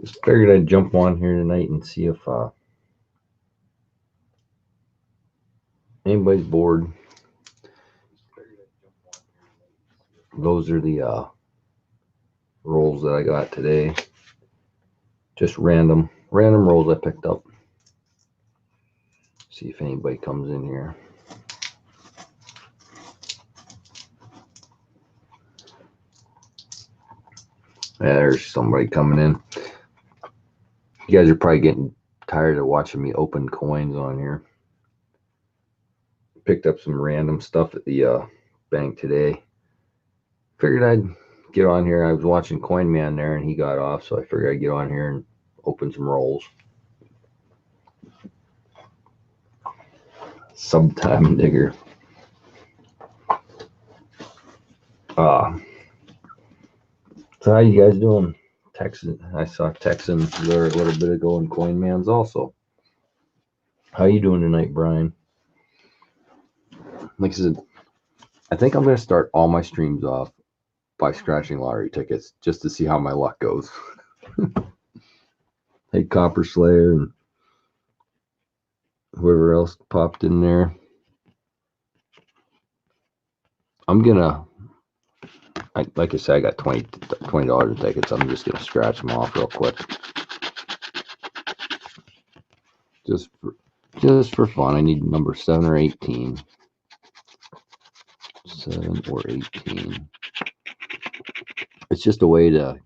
Just figured I'd jump on here tonight and see if anybody's bored. Those are the rolls that I got today. Just random rolls I picked up. See if anybody comes in here. Yeah, there's somebody coming in. You guys are probably getting tired of watching me open coins on here. Picked up some random stuff at the bank today. Figured I'd get on here. I was watching Coin Man there and he got off, so I figured I'd get on here and open some rolls. Sometime digger. So how you guys doing? Texan, I saw Texans there a little bit ago and Coin Man's also. How you doing tonight, Brian? Like I said, I think I'm going to start all my streams off by scratching lottery tickets just to see how my luck goes. Hey, Copper Slayer and whoever else popped in there. I'm going to, like I said, I got $20 in tickets. I'm just going to scratch them off real quick. Just for fun. I need number 7 or 18. 7 or 18. It's just a way to,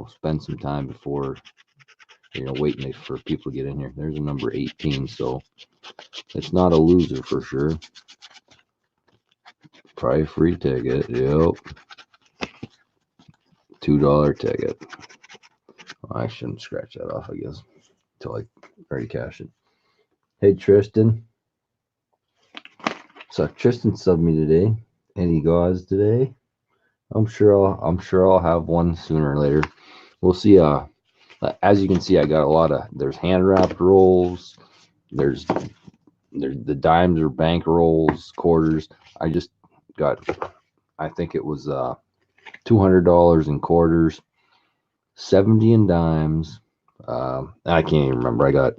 spend some time before, waiting for people to get in here. There's a number 18, so it's not a loser for sure. Probably a free ticket. Yep. $2 ticket. Well, I shouldn't scratch that off, I guess, until I already cash it. Hey, Tristan. So Tristan subbed me today. Any guys today? I'm sure I'll have one sooner or later. We'll see. As you can see, I got a lot of. There's hand wrapped rolls. There's the dimes or bank rolls, quarters. I just got. I think it was $200 in quarters, 70 in dimes. I can't even remember. I got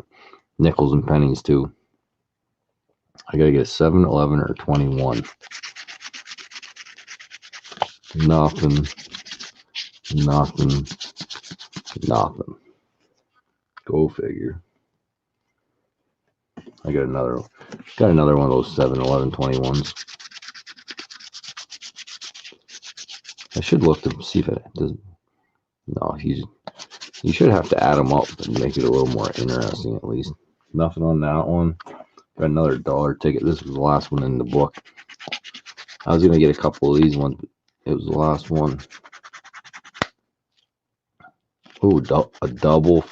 nickels and pennies too. I gotta get a 7, 11, or 21. Nothing. Go figure. I got another one of those 7, 11, 21s. I should look to see if it does. No, you should have to add them up and make it a little more interesting at least. Nothing on that one. Got another $1 ticket. This was the last one in the book. I was gonna get a couple of these ones, but it was the last one. Ooh, a double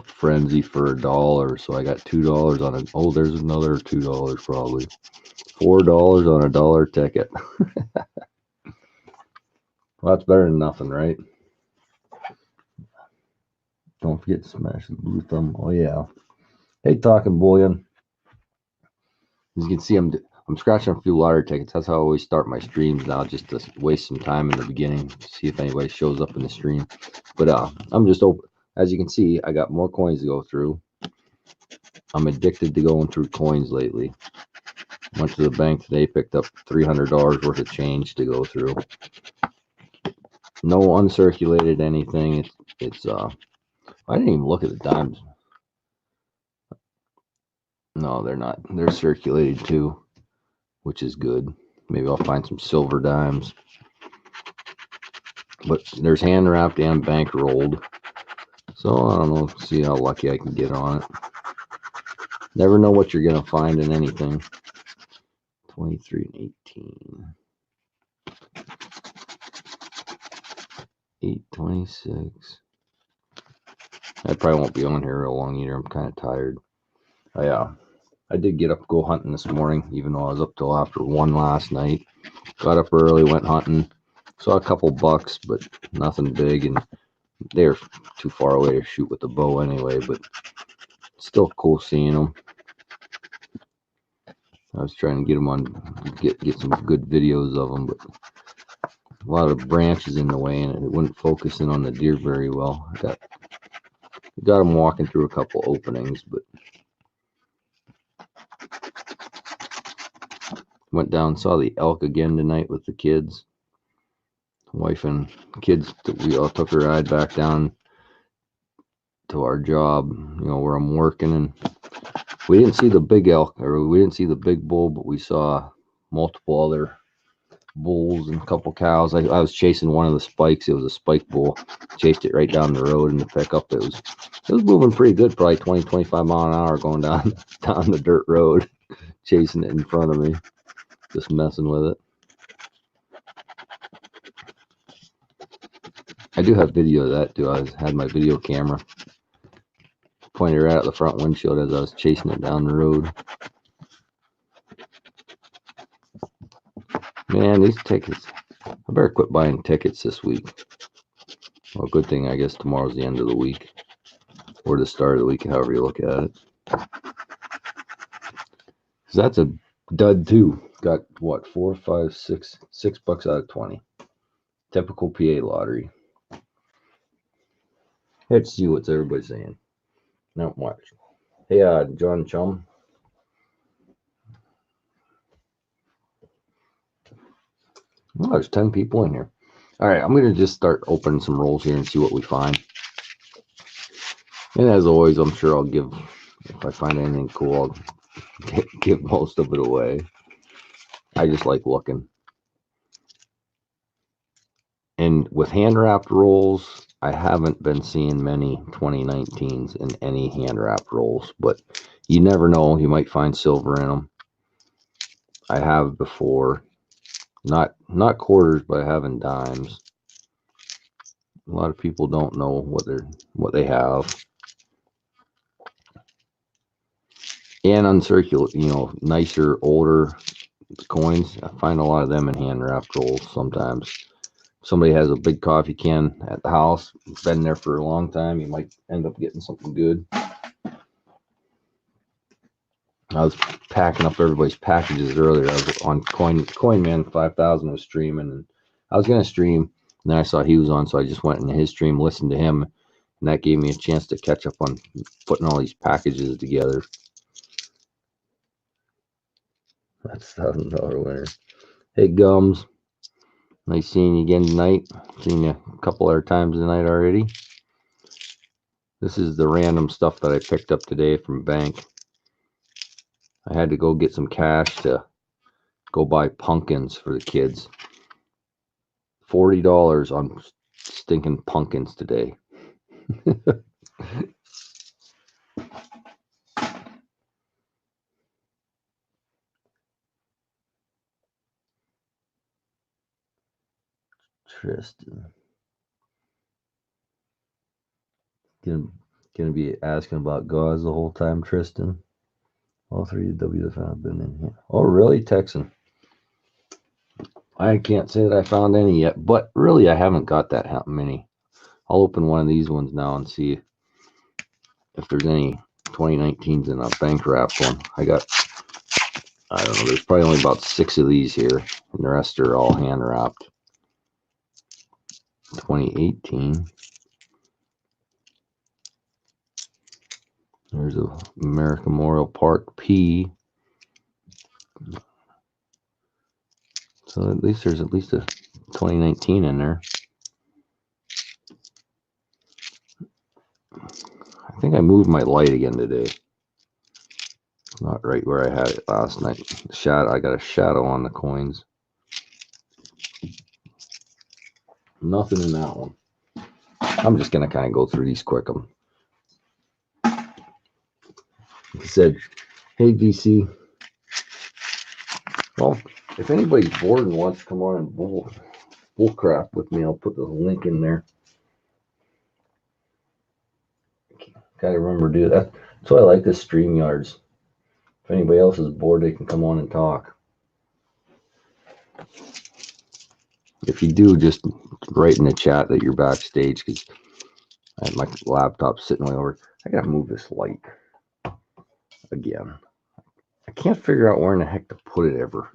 frenzy for $1. So I got $2 on it. Oh, there's another $2 probably. $4 on a $1 ticket. Well, that's better than nothing, right? Don't forget to smash the blue thumb. Oh yeah. Hey, Talking Bullion. As you can see, I'm scratching a few lottery tickets. That's how I always start my streams now, just to waste some time in the beginning, see if anybody shows up in the stream. But I'm just open. As you can see, I got more coins to go through. I'm addicted to going through coins lately. Went to the bank today, picked up $300 worth of change to go through. No uncirculated anything. It's I didn't even look at the dimes. No, they're not. They're circulated too, which is good. Maybe I'll find some silver dimes. But there's hand wrapped and bank rolled. So I don't know. See how lucky I can get on it. Never know what you're gonna find in anything. 23 and 18. 826. I probably won't be on here real long either. I'm kind of tired. I did get up, go hunting this morning, even though I was up till after 1 last night. Got up early, went hunting. Saw a couple bucks, but nothing big, and they're too far away to shoot with the bow anyway, but still cool seeing them. I was trying to get them on, get some good videos of them, but a lot of branches in the way, and it wouldn't focus in on the deer very well. Got him walking through a couple openings, but went down, saw the elk again tonight with the kids. Wife and kids, we all took a ride back down to our job, where I'm working, and we didn't see the big elk, or we didn't see the big bull, but we saw multiple other bulls and a couple cows. I was chasing one of the spikes. It was a spike bull. Chased it right down the road in the pickup. It was moving pretty good, probably 20, 25 mile an hour going down the dirt road, chasing it in front of me, just messing with it. I do have video of that too. I had my video camera pointed right at the front windshield as I was chasing it down the road. Man, these tickets. I better quit buying tickets this week. Well, good thing I guess tomorrow's the end of the week, or the start of the week, however you look at it. Because that's a dud too. Got what, $4, $5, $6 out of 20. Typical PA lottery. Let's see what's everybody saying. Not much. Hey, John Chum. Oh, there's 10 people in here. All right, I'm going to just start opening some rolls here and see what we find. And as always, I'm sure I'll give, if I find anything cool, I'll give most of it away. I just like looking. And with hand-wrapped rolls, I haven't been seeing many 2019s in any hand-wrapped rolls, but you never know. You might find silver in them. I have before. Not quarters, but I have in dimes. A lot of people don't know what they have. And uncirculated, nicer, older coins. I find a lot of them in hand-wrapped rolls sometimes. Somebody has a big coffee can at the house, it's been there for a long time, you might end up getting something good. I was packing up everybody's packages earlier. I was on Coin Man 5000 was streaming, and I was going to stream, and then I saw he was on, so I just went into his stream, listened to him, and that gave me a chance to catch up on putting all these packages together. That's $1,000 winner. Hey, Gums. Nice seeing you again tonight. Seen you a couple other times tonight already. This is the random stuff that I picked up today from bank. I had to go get some cash to go buy pumpkins for the kids. $40 on stinking pumpkins today. Tristan. Gonna be asking about gauze the whole time, Tristan. All three of W's have been in here. Oh, really, Texan? I can't say that I found any yet, but really I haven't got that many. I'll open one of these ones now and see if there's any 2019s in a bank wrapped one. I don't know, there's probably only about 6 of these here, and the rest are all hand wrapped. 2018. There's a American Memorial Park P. So at least there's at least a 2019 in there. I think I moved my light again today. Not right where I had it last night. I got a shadow on the coins. Nothing in that one. I'm just gonna kind of go through these quick. He said, "Hey DC, well, if anybody's bored and wants to come on and bull crap with me, I'll put the link in there. Gotta remember to do that. That's why I like this StreamYards. If anybody else is bored, they can come on and talk. If you do, just write in the chat that you're backstage, because I have my laptop sitting way over. I gotta move this light again. I can't figure out where in the heck to put it ever.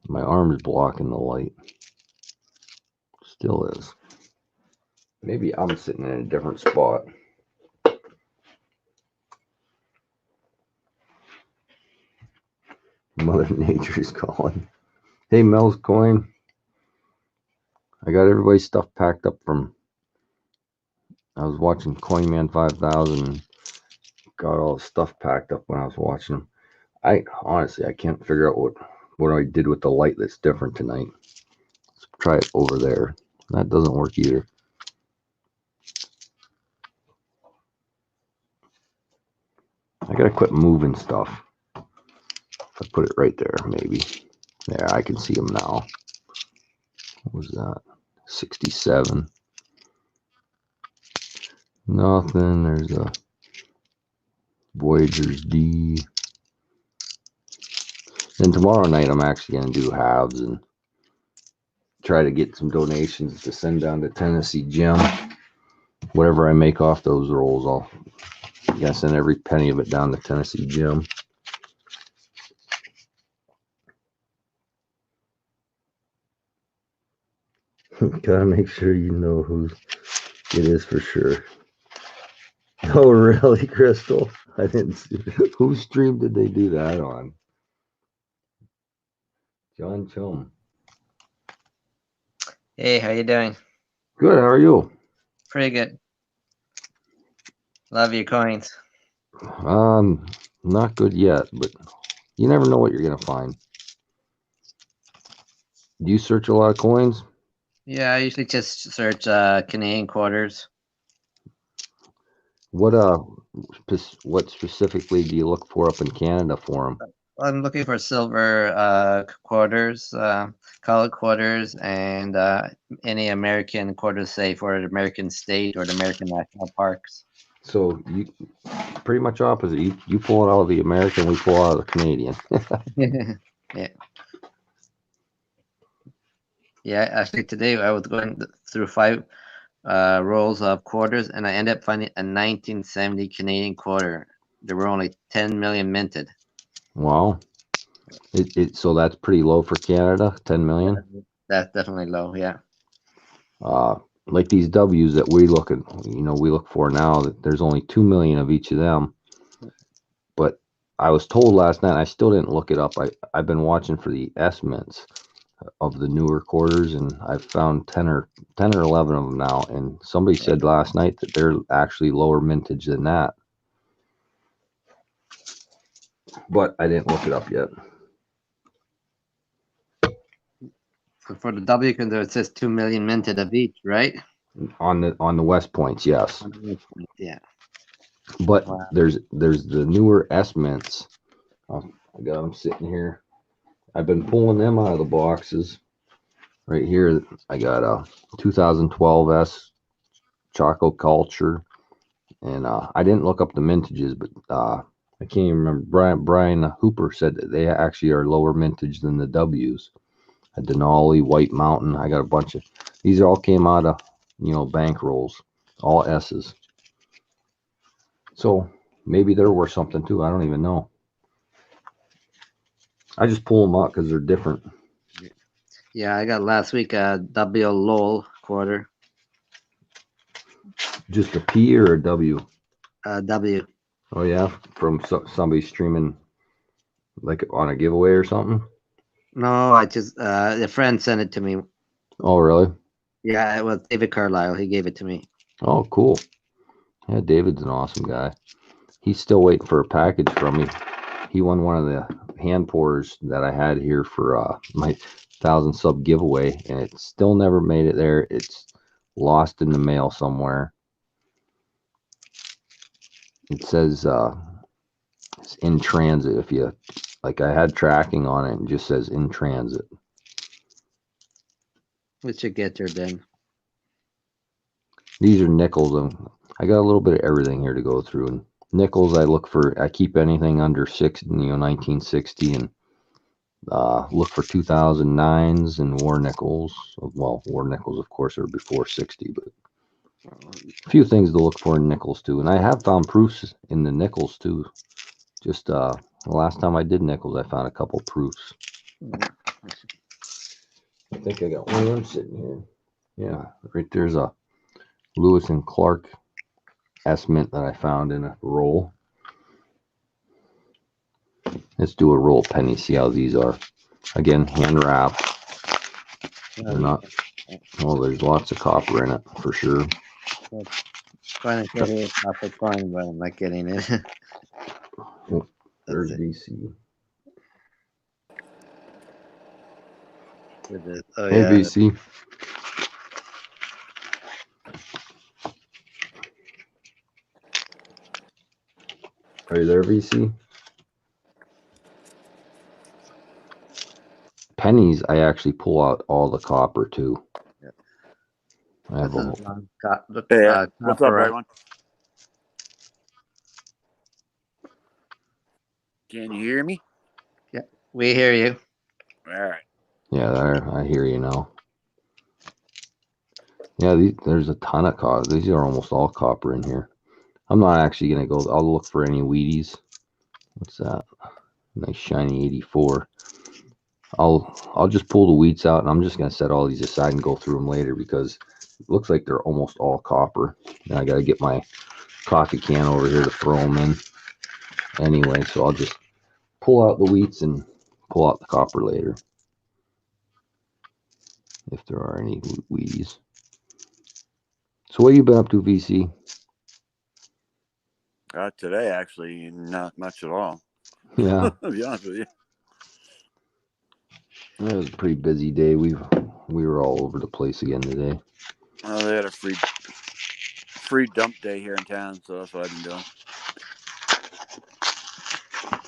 My arm is blocking the light. Still is. Maybe I'm sitting in a different spot. Mother Nature's calling. Hey, Mel's Coin. I got everybody's stuff packed up from. I was watching Coinman 5000 and got all the stuff packed up when I was watching them. I honestly, I can't figure out what I did with the light that's different tonight. Let's try it over there. That doesn't work either. I gotta quit moving stuff. If I put it right there, maybe. There, I can see them now. What was that? 67. Nothing. There's a Voyager's D. Then tomorrow night, I'm actually going to do halves and try to get some donations to send down to Tennessee Jim. Whatever I make off those rolls, I'll send every penny of it down to Tennessee Jim. Gotta make sure you know who it is for sure. Oh, really, Crystal? I didn't see. Whose stream did they do that on? John Chum. Hey, how you doing? Good, how are you? Pretty good. Love your coins. Not good yet, but you never know what you're gonna find. Do you search a lot of coins? Yeah, I usually just search Canadian quarters. What specifically do you look for up in Canada for them? I'm looking for silver quarters, colored quarters, and any American quarters, say for the American state or the American national parks. So you pretty much opposite. You pull it out of the American, we pull out of the Canadian. Yeah. Yeah, actually today I was going through 5 rolls of quarters, and I ended up finding a 1970 Canadian quarter. There were only 10 million minted. Wow. So that's pretty low for Canada, 10 million. That's definitely low, yeah. Like these W's that we look for now, that there's only 2 million of each of them. But I was told last night, I still didn't look it up. I've been watching for the S mints of the newer quarters, and I've found 10 or 11 of them now. And somebody said last night that they're actually lower mintage than that. But I didn't look it up yet. So for the W converter, it says 2 million minted of each, right? On the West Points, yes. Yeah. But wow. There's the newer S mints. I got them sitting here. I've been pulling them out of the boxes. Right here, I got a 2012 S Choco Culture, and I didn't look up the mintages, but I can't even remember. Brian Hooper said that they actually are lower mintage than the W's. A Denali, White Mountain. I got a bunch of these. All came out of bank rolls, all S's. So maybe they're worth something too. I don't even know. I just pull them out because they're different. Yeah, I got last week a W LOL quarter. Just a P or a W? W. Oh yeah, from somebody streaming, like on a giveaway or something. No, I just a friend sent it to me. Oh really? Yeah, it was David Carlisle. He gave it to me. Oh cool. Yeah, David's an awesome guy. He's still waiting for a package from me. He won one of the hand pours that I had here for my 1,000 sub giveaway, and it still never made it there. It's lost in the mail somewhere. It says it's in transit. If you I had tracking on it, and just says in transit. We should get there then. These are nickels. I got a little bit of everything here to go through. And nickels, I keep anything under 1960, and look for 2009s and war nickels. Well, war nickels, of course, are before 60, but a few things to look for in nickels too. And I have found proofs in the nickels too. Just the last time I did nickels, I found a couple proofs. I think I got one of them sitting here. Yeah, right there's a Lewis and Clark estimate that I found in a roll. Let's do a roll penny, see how these are. Again, hand wrap. They're not. Oh, there's lots of copper in it for sure. Trying to say here copper coin, but I'm not getting it. Oh, there's That's it. VC. Oh Hey yeah, VC, are you there, VC? Pennies, I actually pull out all the copper too. yeah. I have This a is whole, Hey, what's up, copper. everyone? Can you hear me? Yeah, we hear you. All right. yeah, there, I hear you now. Yeah, there's a ton of copper. These are almost all copper in here. I'm not actually gonna go. I'll look for any Wheaties. What's that? Nice shiny 84. I'll just pull the wheats out, and I'm just gonna set all these aside and go through them later because it looks like they're almost all copper. And I gotta get my coffee can over here to throw them in anyway. So I'll just pull out the wheats and pull out the copper later if there are any Wheaties. So what you been up to, VC? Today, actually, not much at all. Yeah, To be honest with you. it was a pretty busy day. We were all over the place again today. They had a free dump day here in town, so that's what I've been doing.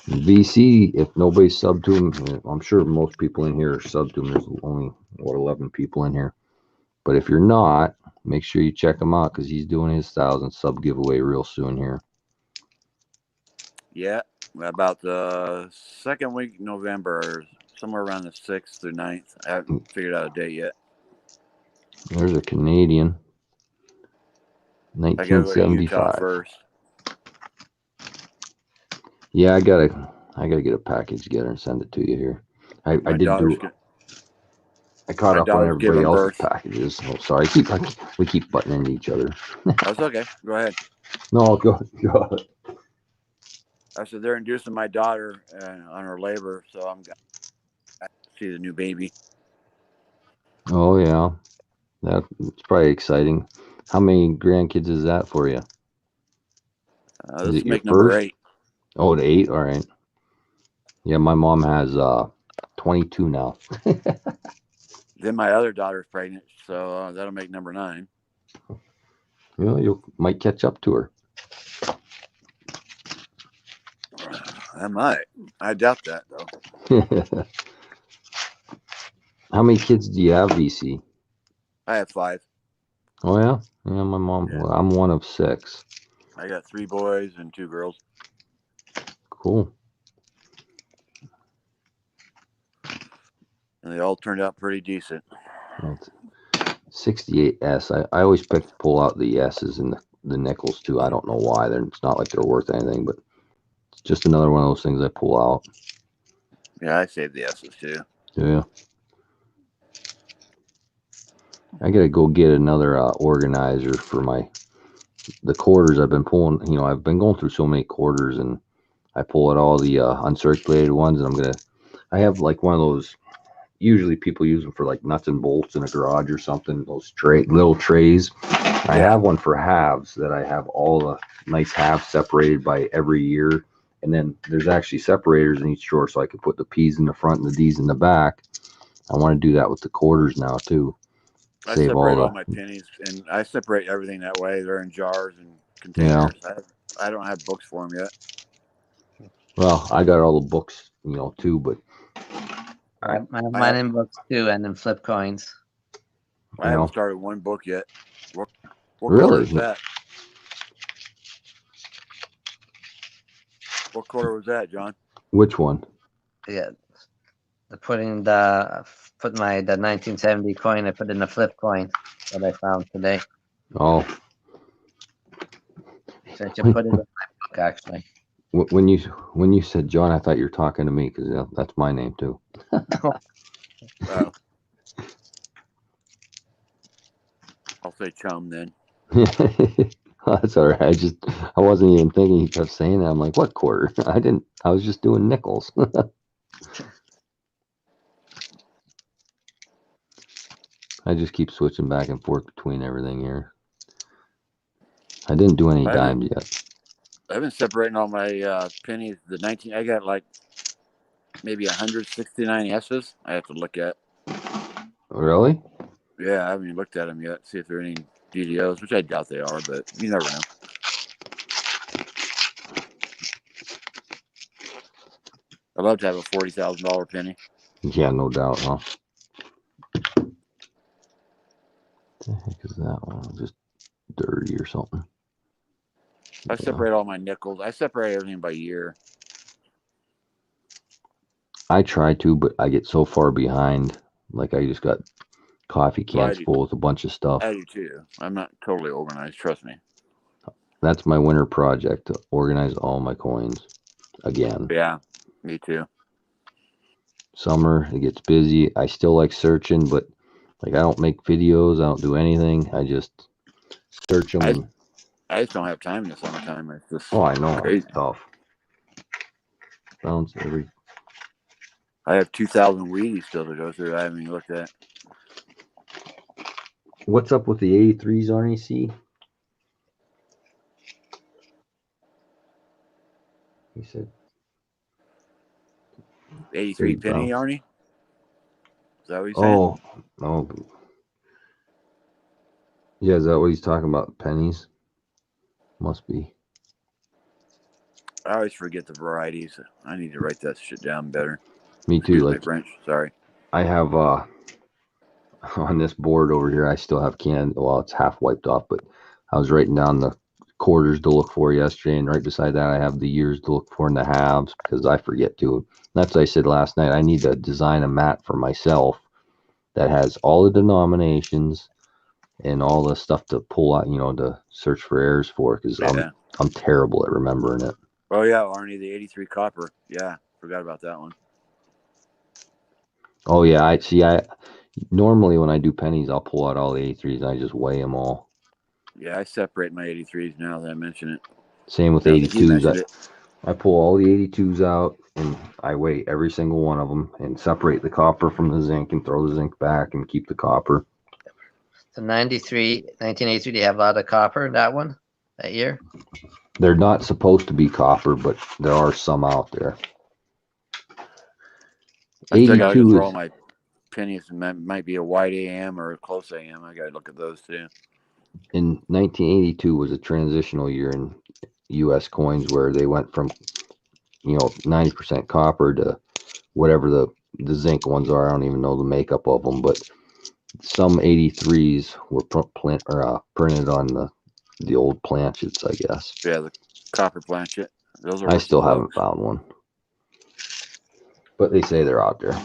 VC, if nobody's subbed to him, I'm sure most people in here are subbed to him. There's only, 11 people in here. But if you're not, make sure you check him out because he's doing his 1,000 sub giveaway real soon here. Yeah, about the second week in November, or somewhere around the 6th through 9th. I haven't figured out a date yet. There's a Canadian, I gotta go to Utah 1975. first. Yeah, I gotta get a package together and send it to you here. I My did daughter's do. I caught my up on daughter's everybody giving else's birth. packages. Oh, sorry. We keep butting into each other. That's okay. Go ahead. No, go. I said they're inducing my daughter on her labor, so I'm going to see the new baby. Oh yeah, that's probably exciting. How many grandkids is that for you? Is This it will your make number first? 8. Oh, 8. All right. Yeah, my mom has 22 now. Then my other daughter's pregnant, so that'll make number 9. You might catch up to her. I might. I doubt that, though. How many kids do you have, VC? I have 5. Oh yeah, yeah. My mom. Yeah. Well, I'm one of 6. I got 3 boys and 2 girls. Cool. And they all turned out pretty decent. That's 68S. I always pull out the S's and the nickels too. I don't know why. It's not like they're worth anything, but it's just another one of those things I pull out. Yeah, I saved the S's too. Yeah. I gotta go get another organizer for the quarters. I've been pulling. I've been going through so many quarters, and I pull out all the uncirculated ones, and I have like one of those. Usually people use them for like nuts and bolts in a garage or something. Those little trays. I have one for halves that I have all the nice halves separated by every year, and then there's actually separators in each drawer, so I can put the P's in the front and the D's in the back. I want to do that with the quarters now too. I Save all separate all the. my pennies, and I separate everything that way. They're in jars and containers. Yeah. I don't have books for them yet. Well, I got all the books, too, but I have mine in books too, and in flip coins. I haven't started one book yet. What really? quarter is that? What quarter was that, John? Which one? Yeah, putting the 1970 coin. I put in the flip coin that I found today. Oh. So I should put it in my book actually. When you said John, I thought you were talking to me because that's my name too. Oh. say chum then. That's all right. I wasn't even thinking. He kept saying that. I'm like, what quarter? I was just doing nickels. I just keep switching back and forth between everything here. I didn't do any dimes yet. I've been separating all my pennies. The 19, I got like maybe 169 S's. I have to look at. Really? Yeah, I haven't even looked at them yet. See if there are any DDOs, which I doubt they are, but you never know. I'd love to have a $40,000 penny. Yeah, no doubt, huh? What the heck is that one? Just dirty or something. I separate all my nickels. I separate everything by year. I try to, but I get so far behind. Like I just got coffee cans full with a bunch of stuff. I do too. I'm not totally organized. Trust me. That's my winter project, to organize all my coins again. Yeah, me too. Summer, it gets busy. I still like searching, but like I don't make videos. I don't do anything. I just search them. I just don't have time in the summertime. It's just I know. crazy. It's tough. Bounce every. I have 2,000 Wheaties still to go through. I haven't even looked at. What's up with the 83s, REC? He said 83 penny, Arnie? Is that what he's saying? Oh. Yeah, is that what he's talking about? Pennies? Must be. I always forget the varieties. I need to write that shit down better. Me too. Excuse my French. Sorry. I have on this board over here, I still have well, it's half wiped off, but I was writing down the quarters to look for yesterday, and right beside that I have the years to look for in the halves because I forget to. That's what I said last night. I need to design a mat for myself that has all the denominations and all the stuff to pull out, to search for errors for, because I'm terrible at remembering it. Oh yeah, Arnie, the 83 copper. Yeah, forgot about that one. Oh yeah, I normally when I do pennies, I'll pull out all the 83s and I just weigh them all. Yeah, I separate my 83s now that I mention it. Same with 82s. I pull all the 82s out and I weigh every single one of them and separate the copper from the zinc and throw the zinc back and keep the copper. The 1983, they have a lot of copper in that one, that year? They're not supposed to be copper, but there are some out there. I still got to go through all my pennies. Might be a white AM or a close AM. I got to look at those too. In 1982 was a transitional year in U.S. coins where they went from 90% copper to whatever the zinc ones are. I don't even know the makeup of them, but some 83s were printed on the old planchets, I guess. Yeah, the copper planchet. Those are. I still haven't found one, but they say they're out there.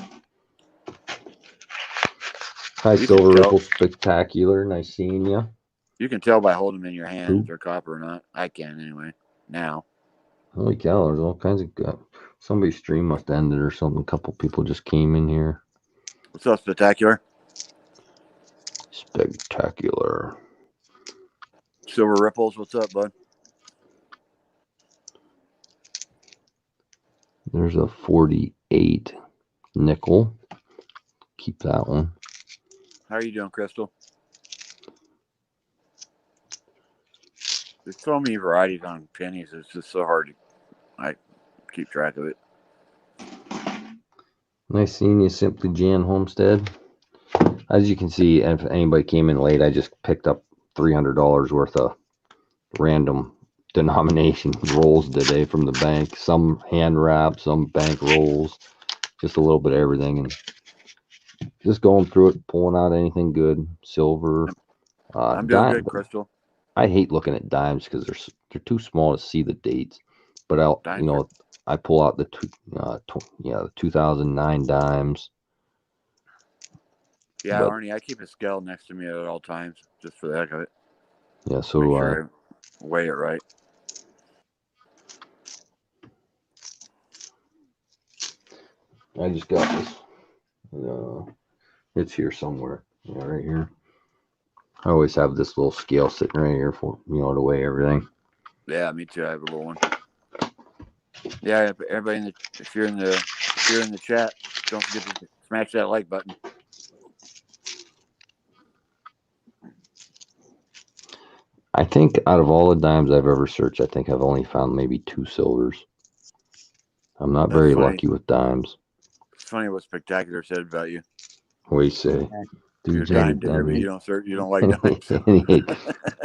Hi, Silver Ripple Spectacular. Nice seeing you. You can tell by holding them in your hand if they're copper or not. I can anyway. Now. Holy cow! There's all kinds of good. Somebody's stream must have ended or something. A couple people just came in here. What's up, Spectacular? Spectacular. Silver Ripples, what's up, bud? There's a 48 nickel. Keep that one. How are you doing, Crystal? There's so many varieties on pennies. It's just so hard to keep track of it. Nice seeing you, Simply Jan Homestead. As you can see, if anybody came in late, I just picked up $300 worth of random denomination rolls today from the bank. Some hand wrapped, some bank rolls, just a little bit of everything, and just going through it, pulling out anything good. Silver. I'm doing good, Crystal. I hate looking at dimes because they're too small to see the dates. But I pull out the 2009 dimes. Yeah, Arnie, I keep a scale next to me at all times, just for the heck of it. Yeah, so make sure I weigh it right. I just got this. It's here somewhere. Yeah, right here. I always have this little scale sitting right here for to weigh everything. Yeah, me too. I have a little one. Yeah, everybody if you're in the chat, don't forget to smash that like button. I think out of all the dimes I've ever searched, I think I've only found maybe 2 silvers. I'm not That's very funny. lucky with dimes. It's funny what Spectacular said about you. What do you say? You're a Dude's dime only digger, but done you don't like dimes.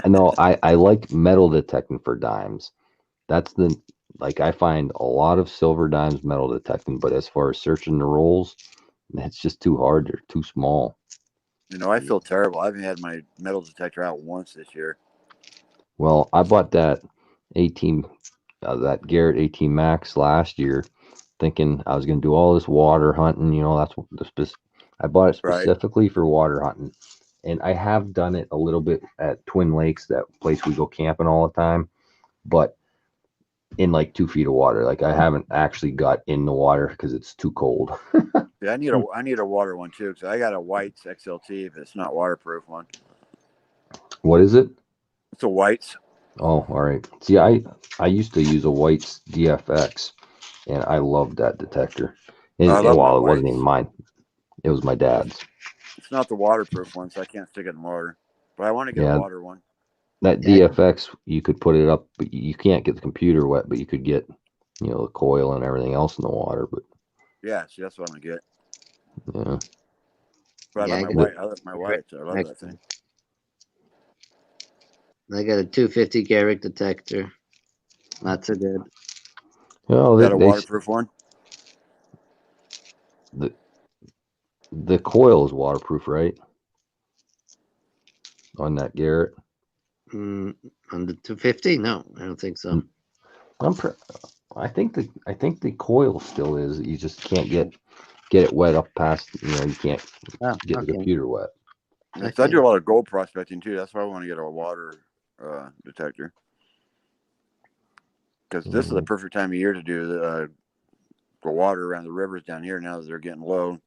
No, I like metal detecting for dimes. That's I find a lot of silver dimes metal detecting, but as far as searching the rolls, it's just too hard. They're too small. I feel terrible. I haven't had my metal detector out once this year. Well, I bought that 18, that Garrett 18 Max last year, thinking I was going to do all this water hunting. That's what I bought it Right. specifically for water hunting, and I have done it a little bit at Twin Lakes, that place we go camping all the time, but in like 2 feet of water. Like, I haven't actually got in the water because it's too cold. Yeah, I need a water one too because I got a White's XLT, but it's not waterproof one. What is it? It's a White's. Oh, all right. See, I used to use a White's DFX, and I loved that detector. I love my Well, it wasn't even White's. mine. It was my dad's. It's not the waterproof one, so I can't stick it in water. But I want to get a Yeah, water one. that Yeah, DFX, you could put it up, but you can't get the computer wet, but you could get, the coil and everything else in the water. But Yeah, see, that's what I'm gonna get. yeah, But I yeah, love I my got White. I love my White. I love that thing. I got a 250 Garrick detector. Not so good. well, Is that a waterproof one? the the coil is waterproof, right? On that Garrett. On the 250? No, I don't think so. I'm pre- I think the coil still is. You just can't get it wet up past. You can't Oh, get the okay. computer wet. Yeah, I do a lot of gold prospecting too. That's why I want to get a water detector. Because this is the perfect time of year to do the water around the rivers down here now that they're getting low.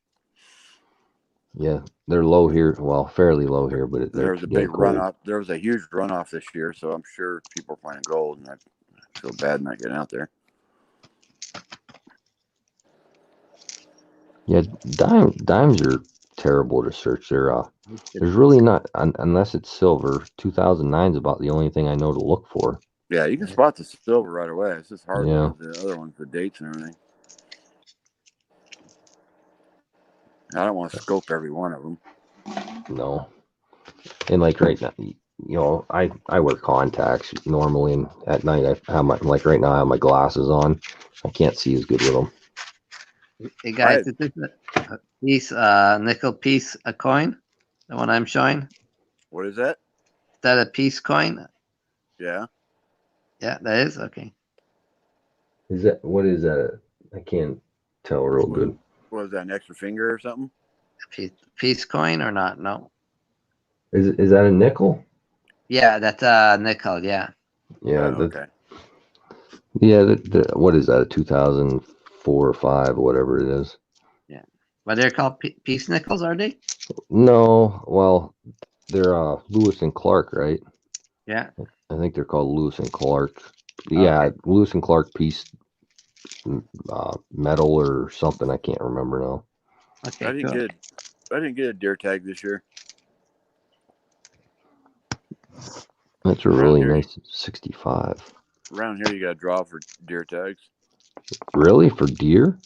Yeah, they're low here. Well, fairly low here, but There they're was a getting big cold. runoff. There was a huge runoff this year, so I'm sure people are finding gold, and I feel bad not getting out there. Yeah, dimes are terrible to search. There's really not, unless it's silver. 2009 is about the only thing I know to look for. Yeah, you can spot the silver right away. It's just hard Yeah. with the other ones, the dates and everything. I don't want to scope every one of them. No. And like right now, I wear contacts normally, and at night I have right now I have my glasses on. I can't see as good with them. Hey guys, is this a piece, nickel piece, a coin? The one I'm showing? What is that? Is that a piece coin? Yeah. Yeah, that is okay. What is that? I can't tell real good. What is that, an extra finger or something? Piece coin or not? No. Is that a nickel? Yeah, that's nickel. Yeah. Yeah. Okay. Yeah. What is that? A 2004 or 5 or whatever it is. Yeah. But they're called piece nickels, are they? No. Well, they're Lewis and Clark, right? Yeah. I think they're called Lewis and Clark. Yeah, Okay. Lewis and Clark piece metal or something. I can't remember now. Okay. I didn't get a deer tag this year. That's a really nice 65. Around here, you got to draw for deer tags. Really? For deer?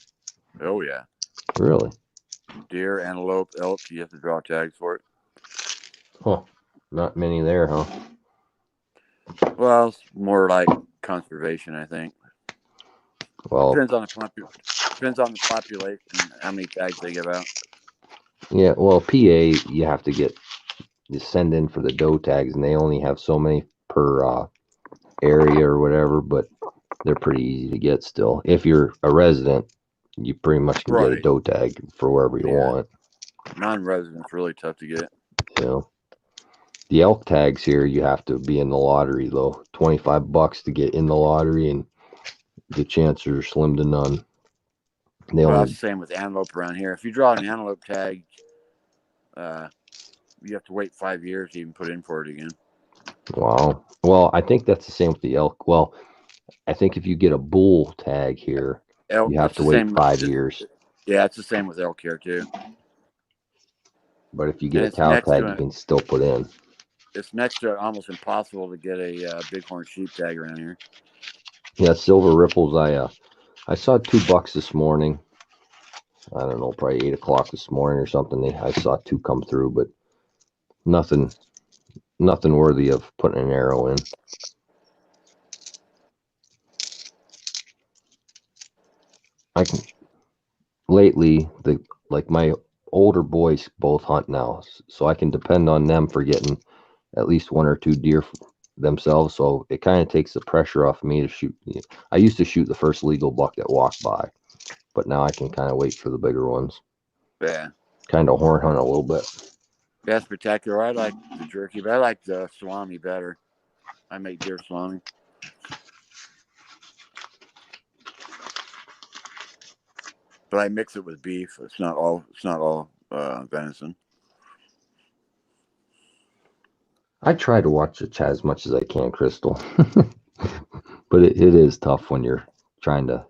Oh yeah. Really? Deer, antelope, elk. You have to draw tags for it. Huh. Not many there, huh? Well, it's more like conservation, I think. Well, Depends on the population, how many tags they give out. yeah. Well, PA, you send in for the doe tags, and they only have so many per area or whatever, but they're pretty easy to get still. If you're a resident, you pretty much can get a doe tag for wherever you want. Non-residents really tough to get. The elk tags here, you have to be in the lottery though. $25 to get in the lottery, and the chances are slim to none. Well, it's the same with antelope around here. If you draw an antelope tag, you have to wait 5 years to even put in for it again. Wow. Well, I think that's the same with the elk. Well, I think if you get a bull tag here, Elk, you have it's to the wait same. 5 years. Yeah, it's the same with elk here too. But if you And get a cow tag, you can still put in. It's next to almost impossible to get a bighorn sheep tag around here. Yeah, silver ripples. I saw $2 this morning. I don't know, probably 8 o'clock this morning or something. I saw 2 come through, but nothing worthy of putting an arrow in. Lately, my older boys both hunt now, so I can depend on them for getting at least 1 or 2 deer themselves. So it kind of takes the pressure off me to shoot. I used to shoot the first legal buck that walked by, but now I can kind of wait for the bigger ones. Yeah. Kind of horn hunt a little bit. Yeah, spectacular. I like the jerky, but I like the salami better. I make deer salami. But I mix it with beef. It's not all venison. I try to watch the chat as much as I can, Crystal. But it is tough when you're trying to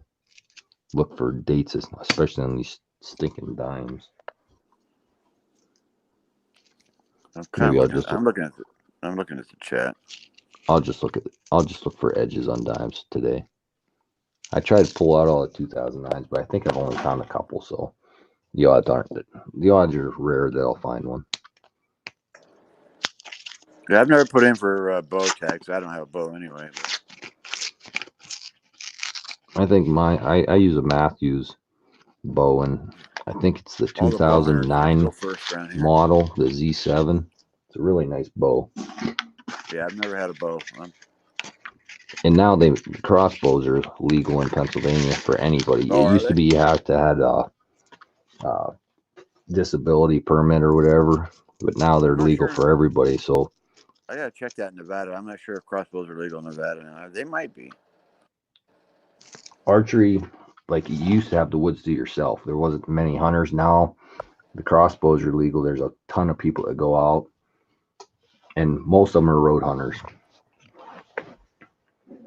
look for dates, especially on these stinking dimes. I'm looking at the chat. I'll just look for edges on dimes today. I tried to pull out all the 2009s, but I think I've only found a couple, so the odds are rare that I'll find one. Yeah, I've never put in for bow tags. I don't have a bow anyway. But. I think I use a Matthews bow, and I think it's the 2009 model, the Z7. It's a really nice bow. Yeah, I've never had a bow. And now crossbows are legal in Pennsylvania for anybody. It used to be you had to have a disability permit or whatever, but now they're legal for everybody. So I gotta check that in Nevada. I'm not sure if crossbows are legal in Nevada now. They might be. Archery, like you used to have the woods to yourself. There wasn't many hunters. Now the crossbows are legal. There's a ton of people that go out, and most of them are road hunters,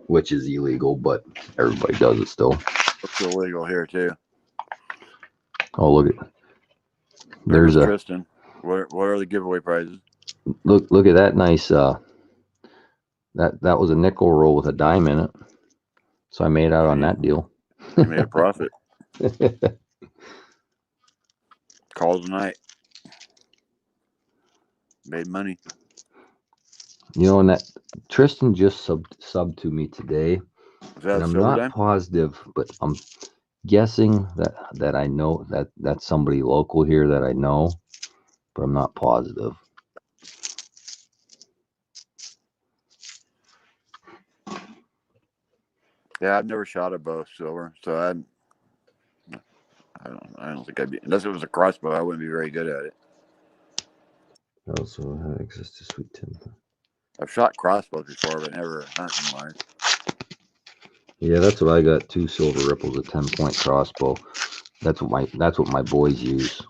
which is illegal, but everybody does it still. It's illegal here too. Oh, look at there's Tristan. What are the giveaway prizes? Look at that nice that was a nickel roll with a dime in it. So I made out on that deal. You made a profit. Call tonight. Made money. You know, and that Tristan just subbed to me today. And I'm not positive, but I'm guessing that I know that's somebody local here that I know, but I'm not positive. Yeah, I've never shot a bow silver, so I don't think I'd be, unless it was a crossbow, I wouldn't be very good at it. I also have access to sweet tin. I've shot crossbows before, but never hunting wise. Yeah, that's what I got. 2 silver ripples, a 10-point crossbow. That's what my boys use.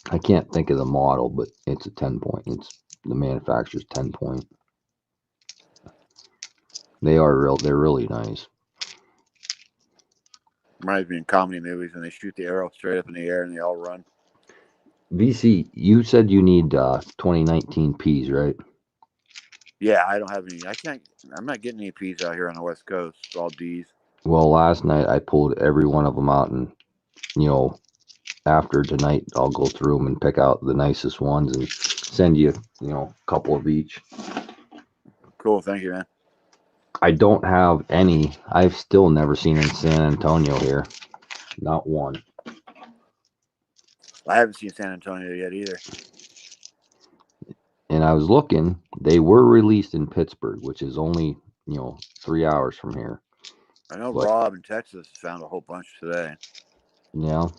I can't think of the model, but it's a 10-point. It's the manufacturer's 10-point. They're really nice. Reminds me in comedy movies when they shoot the arrow straight up in the air and they all run. VC, you said you need 2019 Ps, right? Yeah, I don't have any. I'm not getting any Ps out here on the West Coast. It's all Ds. Well, last night I pulled every one of them out, and after tonight I'll go through them and pick out the nicest ones and send you a couple of each. Cool, thank you, man. I don't have any. I've still never seen in San Antonio here. Not one. I haven't seen San Antonio yet either. And I was looking, they were released in Pittsburgh, which is only, 3 hours from here. I know Rob in Texas found a whole bunch today. Yeah.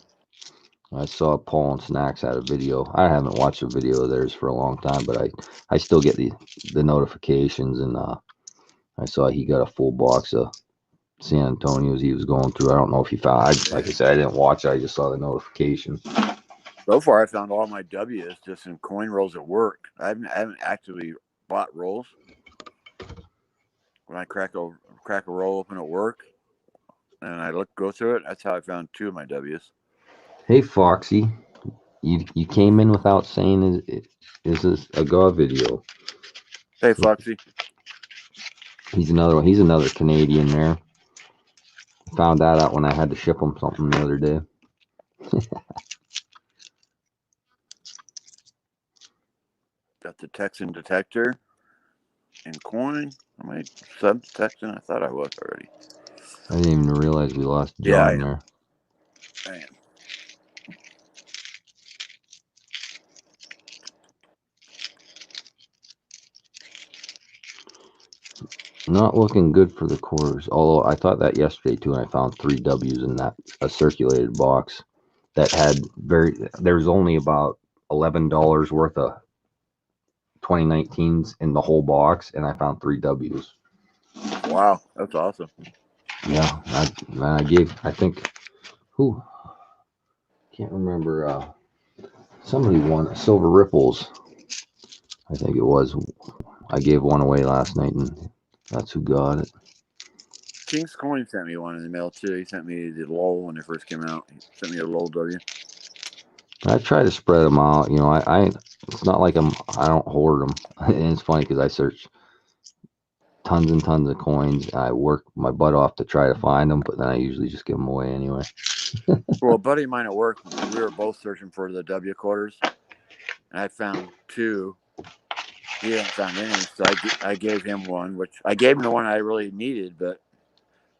I saw Paul and Snacks had a video. I haven't watched a video of theirs for a long time, but I still get the notifications, and I saw he got a full box of San Antonio's he was going through. I don't know if he found, like I said, I didn't watch it. I just saw the notification. So far, I found all my W's just in coin rolls at work. I haven't actively bought rolls. When I crack a roll open at work, and I go through it, that's how I found 2 of my W's. Hey, Foxy, you came in without saying is this a God video? Hey, Foxy. He's another one. He's another Canadian there. Found that out when I had to ship him something the other day. Got the Texan detector and coin. Am I sub Texan? I thought I was already. I didn't even realize we lost John Yeah, I am. there. I am. Not looking good for the quarters. Although I thought that yesterday too, and I found 3 W's in that a circulated box that had there's only about $11 worth of 2019s in the whole box, and I found 3 W's. Wow, that's awesome. Yeah, I think who can't remember. Somebody won Silver Ripples. I think it was. I gave one away last night, and that's who got it. King's Coin sent me one in the mail too. He sent me the LOL when it first came out. He sent me a LOL W. I try to spread them out. You know, I it's not like I don't hoard them. And it's funny because I search tons and tons of coins. I work my butt off to try to find them, but then I usually just give them away anyway. Well, a buddy of mine at work, we were both searching for the W quarters, and I found 2. He hadn't found any, so I gave him one, which I gave him the one I really needed, but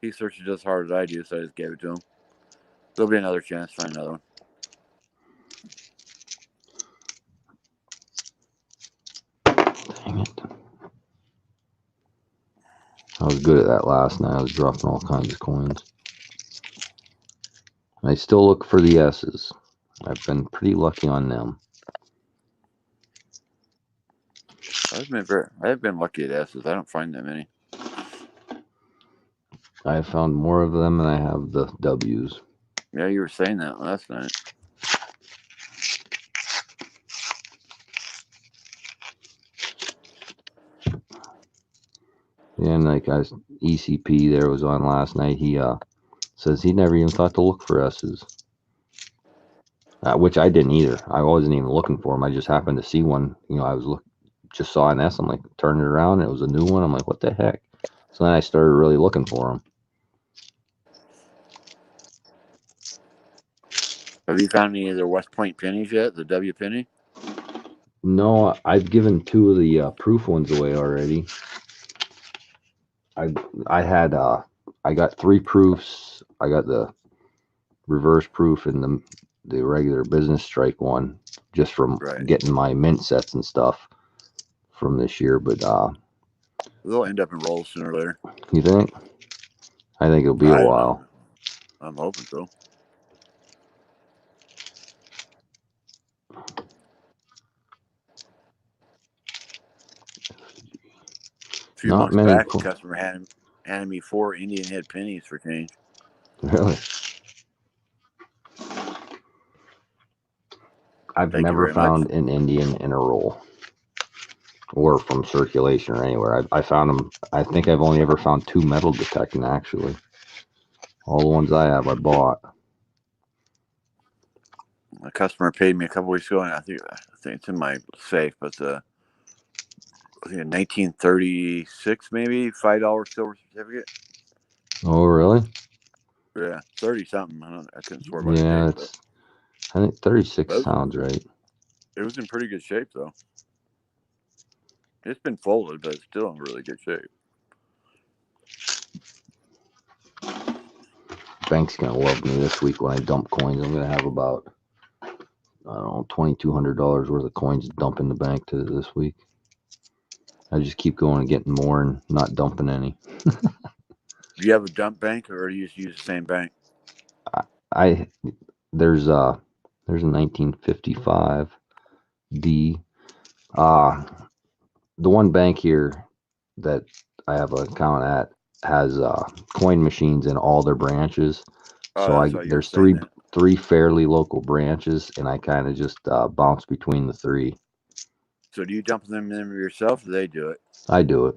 he searched just as hard as I do, so I just gave it to him. There'll be another chance to find another one. Dang it. I was good at that last night. I was dropping all kinds of coins. I still look for the S's. I've been pretty lucky on them. I've been lucky at S's. I don't find that many. I have found more of them than I have the W's. Yeah, you were saying that last night. Yeah, and like ECP there was on last night. He says he never even thought to look for S's. Which I didn't either. I wasn't even looking for them. I just happened to see one. You know, I was just saw an S. I'm like, turned it around. It was a new one. I'm like, what the heck? So then I started really looking for them. Have you found any of the West Point pennies yet? The W penny? No, I've given 2 of the proof ones away already. I got 3 proofs. I got the reverse proof and the regular business strike one just from getting my mint sets and stuff from this year. But they'll end up in rolls sooner or later. You think? I think it'll be a while. I'm hoping so. A few months back, a customer handed me 4 Indian head pennies for change. Really? I've never found an Indian in a roll or from circulation or anywhere. I found them. I think I've only ever found 2 metal detecting, actually. All the ones I have, I bought. A customer paid me a couple weeks ago, and I think it's in my safe, but I think a 1936 maybe $5 silver certificate. Oh, really? Yeah, 30 something. I couldn't swear by the date, I think 36 sounds right. It was in pretty good shape though. It's been folded, but it's still in really good shape. Bank's gonna love me this week when I dump coins. I'm gonna have about, I don't know, $2,200 worth of coins dump in the bank this week. I just keep going and getting more and not dumping any. Do you have a dump bank, or do you just use the same bank? There's a 1955 D. The one bank here that I have an account at has coin machines in all their branches. So there's three 3 fairly local branches, and I kind of just bounce between the 3. So do you dump them in yourself, or they do it? I do it.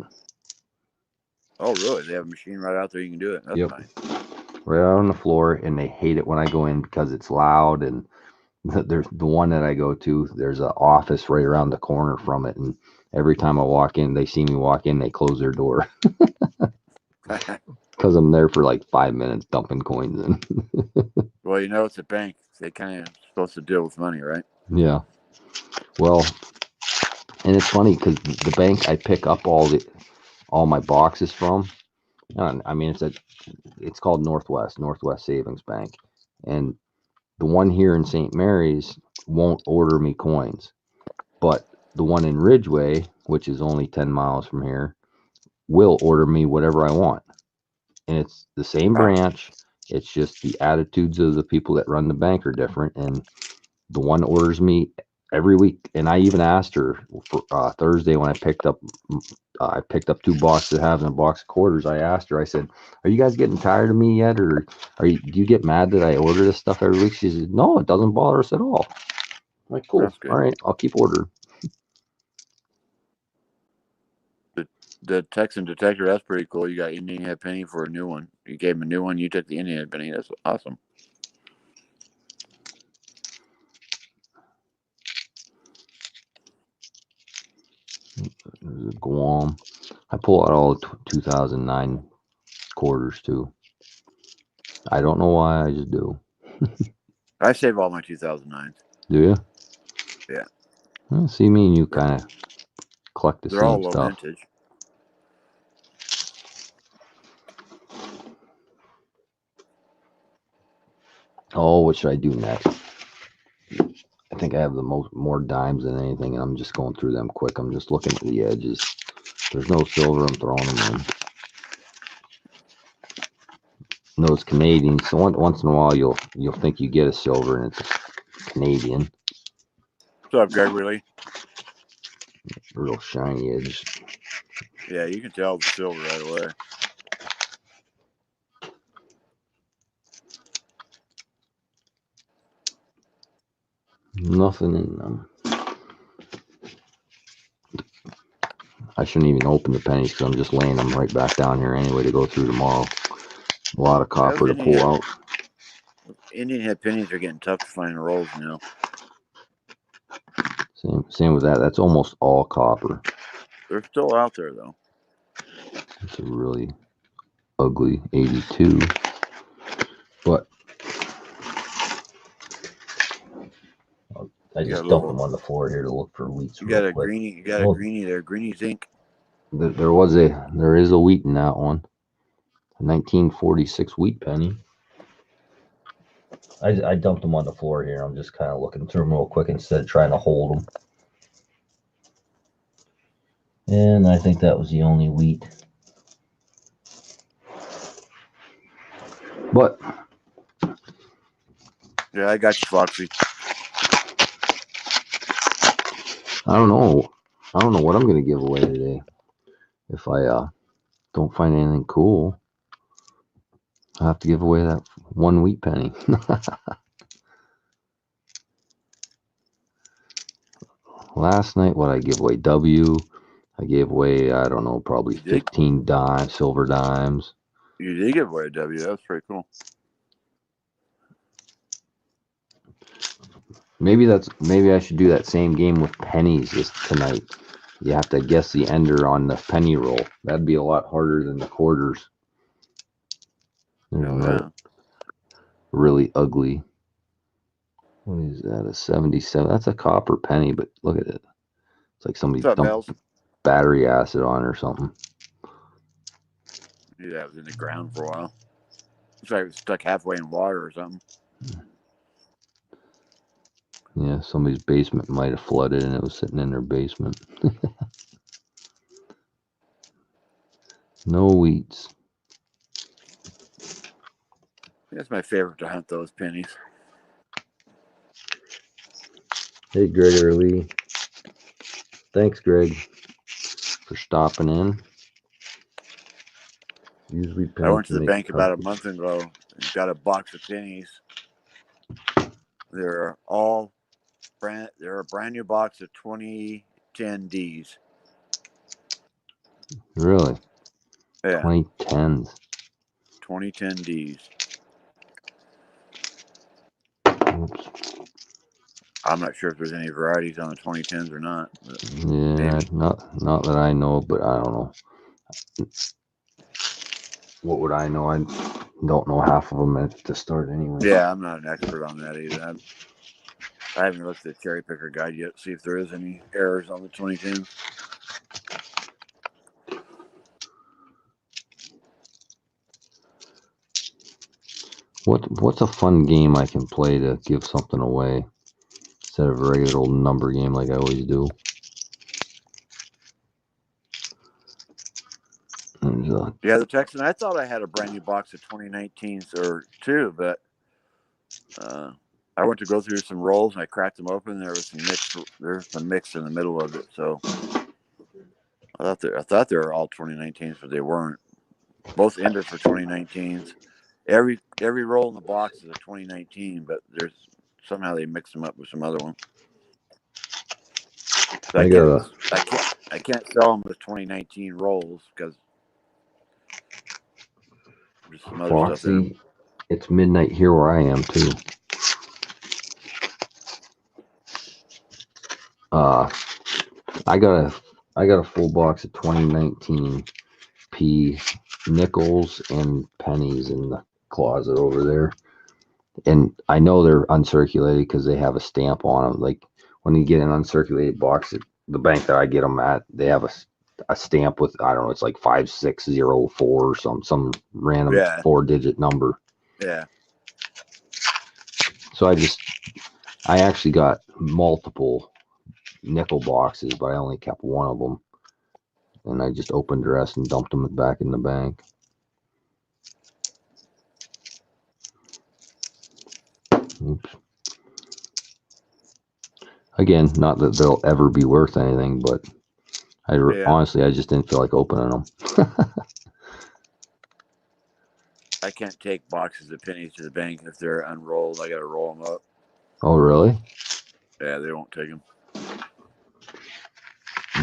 Oh, really? They have a machine right out there. You can do it. That's Yep. nice. Right out on the floor, and they hate it when I go in because it's loud. And there's the one that I go to. There's an office right around the corner from it, and every time I walk in, they see me walk in, they close their door because I'm there for like 5 minutes dumping coins in. Well, it's a bank. They kind of supposed to deal with money, right? Yeah. Well, and it's funny because the bank I pick up all my boxes from. I mean, it's called Northwest Savings Bank, and the one here in St. Mary's won't order me coins, but the one in Ridgeway, which is only 10 miles from here, will order me whatever I want. And it's the same branch. It's just the attitudes of the people that run the bank are different. And the one orders me every week. And I even asked her for Thursday when I picked up 2 boxes of halves and a box of quarters. I asked her, I said, "Are you guys getting tired of me yet? Or do you get mad that I order this stuff every week?" She said, "No, it doesn't bother us at all." I'm like, cool. That's good. All right, I'll keep ordering. The Texan detector, that's pretty cool. You got Indian head penny for a new one. You gave him a new one. You took the Indian head penny. That's awesome. There's a Guam. I pull out all the 2009 quarters too. I don't know why, I just do. I save all my 2009s. Do you? Yeah. Well, see, me and you kind of collect the They're all same low stuff. vintage. Oh, what should I do next? I think I have more dimes than anything, and I'm just going through them quick. I'm just looking at the edges. There's no silver. I'm throwing them in. And those Canadians. So once in a while, you'll think you get a silver, and it's Canadian. What's up, Gregory? Real shiny edge. Yeah, you can tell the silver right away. Nothing in them. I shouldn't even open the pennies because I'm just laying them right back down here anyway to go through tomorrow. A lot of copper to pull out. Indian head pennies are getting tough to find in rolls now. Same with that. That's almost all copper. They're still out there though. It's a really ugly 82, but I just dumped them on the floor here to look for wheats. You got a greenie. You got a greenie there. Greenie's ink. There is a wheat in that one. A 1946 wheat penny. I dumped them on the floor here. I'm just kind of looking through them real quick instead of trying to hold them. And I think that was the only wheat. But yeah, I got you, Foxy. I don't know what I'm gonna give away today. If I don't find anything cool, I have to give away that one wheat penny. Last night, what I give away? I gave away, I don't know, probably 15 silver dimes. You did give away a W. That was pretty cool. Maybe I should do that same game with pennies tonight. You have to guess the ender on the penny roll. That'd be a lot harder than the quarters. Really ugly. What is that? A 77? That's a copper penny, but look at it. It's like somebody dumped battery acid on it or something. Yeah, it was in the ground for a while. It's like it was stuck halfway in water or something. Yeah, somebody's basement might have flooded and it was sitting in their basement. No wheats. That's my favorite to hunt those pennies. Hey, Gregory Lee. Thanks, Greg, for stopping in. Usually I went to the bank about a month ago and got a box of pennies. They're all brand. They're a brand new box of 2010 Ds. Really? Yeah, 2010s. 2010 Ds. Oops. I'm not sure if there's any varieties on the 2010s or not. But Yeah, maybe. not that I know, but I don't know. What would I know? I don't know half of them to start anyway. Yeah, I'm not an expert on that either. I haven't looked at the cherry picker guide yet to see if there is any errors on the 2010s. What's a fun game I can play to give something away instead of a regular old number game like I always do? Yeah, the Texan. I thought I had a brand new box of 2019s or two, but I went to go through some rolls and I cracked them open. There was some mix. There's some mix in the middle of it, so I thought they were all 2019s, but they weren't. Both ended for 2019s. Every roll in the box is a 2019, but there's somehow they mix them up with some other one. So I can't sell them as 2019 rolls because there's some other stuff in them. It's midnight here where I am too. I got a full box of 2019 P nickels and pennies in the closet over there, and I know they're uncirculated because they have a stamp on them. Like when you get an uncirculated box at the bank that I get them at, they have a stamp with, I don't know, it's like 5604 or some random 4-digit number. Yeah. So I actually got multiple nickel boxes, but I only kept one of them, and I just opened the rest and dumped them back in the bank. Oops. Again, not that they'll ever be worth anything, but honestly, I just didn't feel like opening them. I can't take boxes of pennies to the bank if they're unrolled. I got to roll them up. Oh, really? Yeah, they won't take them.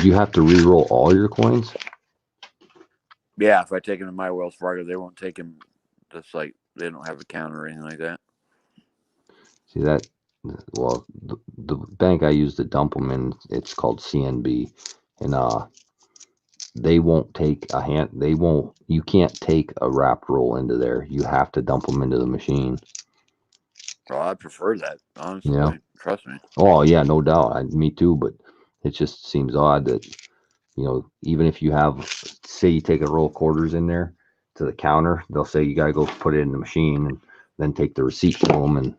Do you have to re-roll all your coins? Yeah, if I take them to my Wells Fargo, they won't take them. Just like they don't have a counter or anything like that. See that? Well, the bank I use to dump them in, it's called CNB, and they won't take a hand. They won't. You can't take a wrap roll into there. You have to dump them into the machine. Well, I prefer that, honestly. Yeah. Trust me. Oh yeah, no doubt. Me too. But it just seems odd that, even if you have, say you take a roll of quarters in there to the counter, they'll say you gotta go put it in the machine and then take the receipt to them. And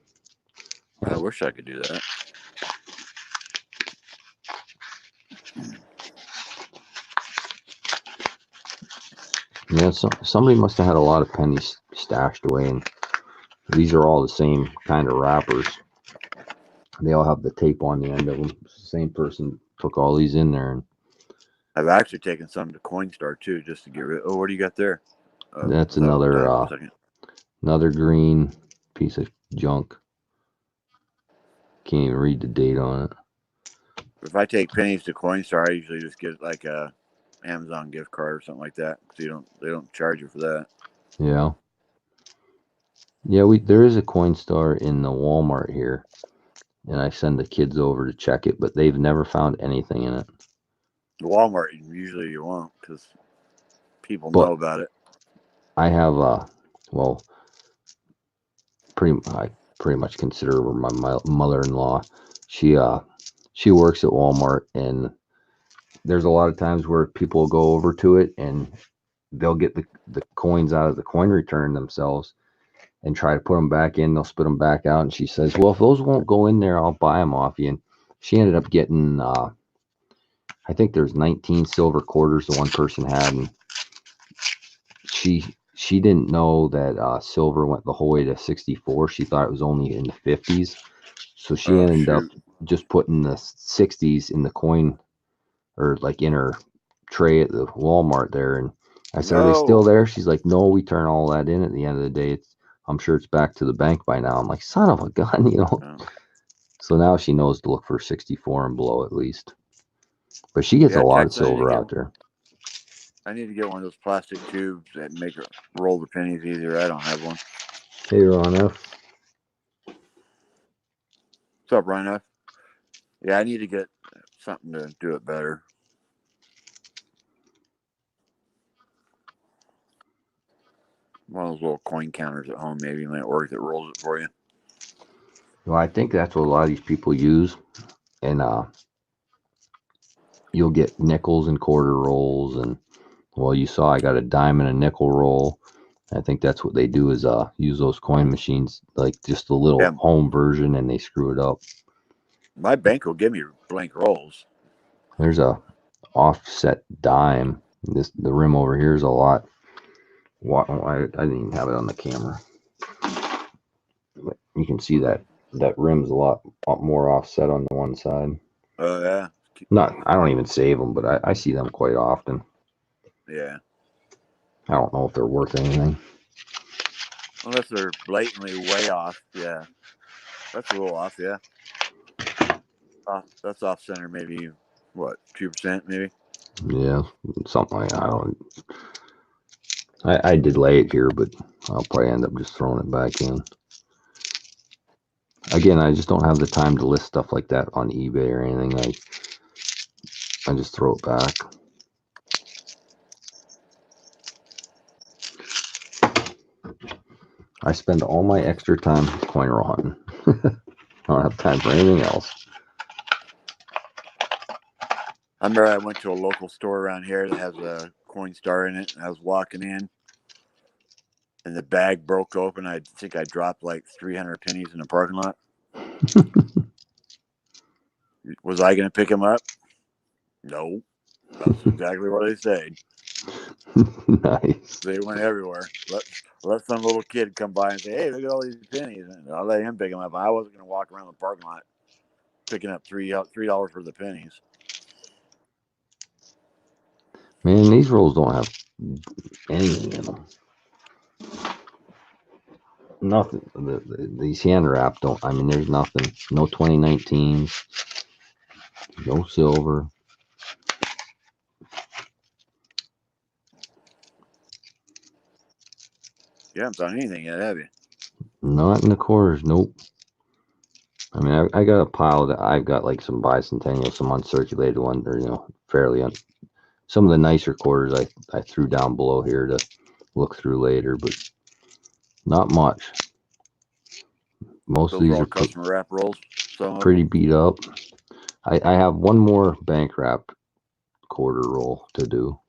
I wish I could do that. yeah, somebody must have had a lot of pennies stashed away, and these are all the same kind of wrappers. They all have the tape on the end of them. The same person took all these in there. And I've actually taken some to Coinstar too, just to get rid. Oh, what do you got there? That's another green piece of junk. Can't even read the date on it. If I take pennies to Coinstar, I usually just get like a Amazon gift card or something like that, because they don't charge you for that. Yeah. Yeah, there is a Coinstar in the Walmart here, and I send the kids over to check it, but they've never found anything in it. Walmart usually you won't, because people know about it. I have I pretty much consider her my mother-in-law. She works at Walmart, and there's a lot of times where people go over to it and they'll get the coins out of the coin return themselves and try to put them back in. They'll spit them back out, and she says, well, if those won't go in there, I'll buy them off you. And she ended up getting I think there's 19 silver quarters the one person had, and she didn't know that silver went the whole way to 64. She thought it was only in the 50s, so she ended up just putting the 60s in the coin, or like in her tray at the Walmart there. And I said, are they still there? She's like, no, we turn all that in at the end of the day. I'm sure it's back to the bank by now. I'm like, son of a gun, you know. Oh. So now she knows to look for 64 and below at least. But she gets Yeah, a lot of Tex, I need to silver get out there. I need to get one of those plastic tubes that make her roll the pennies easier. I don't have one. Hey, Ron F. What's up, Ryan F? Yeah, I need to get something to do it better. One of those little coin counters at home maybe might work that rolls it for you. Well, I think that's what a lot of these people use. And you'll get nickels and quarter rolls. And, well, you saw I got a dime and a nickel roll. I think that's what they do is use those coin machines, like just a little Yeah. home version, and they screw it up. My bank will give me blank rolls. There's a offset dime. The rim over here is a lot. I didn't even have it on the camera. But you can see that rim's a lot more offset on the one side. Oh, yeah. I don't even save them, but I see them quite often. Yeah. I don't know if they're worth anything. Unless they're blatantly way off. Yeah. That's a little off, yeah. That's off center, maybe, what, 2% maybe? Yeah, something like that. I did lay it here, but I'll probably end up just throwing it back in. Again, I just don't have the time to list stuff like that on eBay or anything. I just throw it back. I spend all my extra time coin roll hunting. I don't have time for anything else. I remember I went to a local store around here that has a Coinstar in it, and I was walking in, and the bag broke open. I think I dropped like 300 pennies in the parking lot. Was I going to pick them up? No. That's exactly what they said. Nice. They went everywhere. Let some little kid come by and say, "Hey, look at all these pennies," and I'll let him pick them up. I wasn't going to walk around the parking lot picking up $3 for the pennies. Man, these rolls don't have anything in them. Nothing. These hand wrap don't. I mean, there's nothing. No 2019s. No silver. You haven't found anything yet, have you? Not in the quarters. Nope. I mean, I got a pile that I've got like some bicentennial, some uncirculated ones, or fairly some of the nicer quarters I threw down below here to look through later, but not much. Most Those of these are all are customer wrap rolls. pretty beat up. I have one more bank wrap quarter roll to do.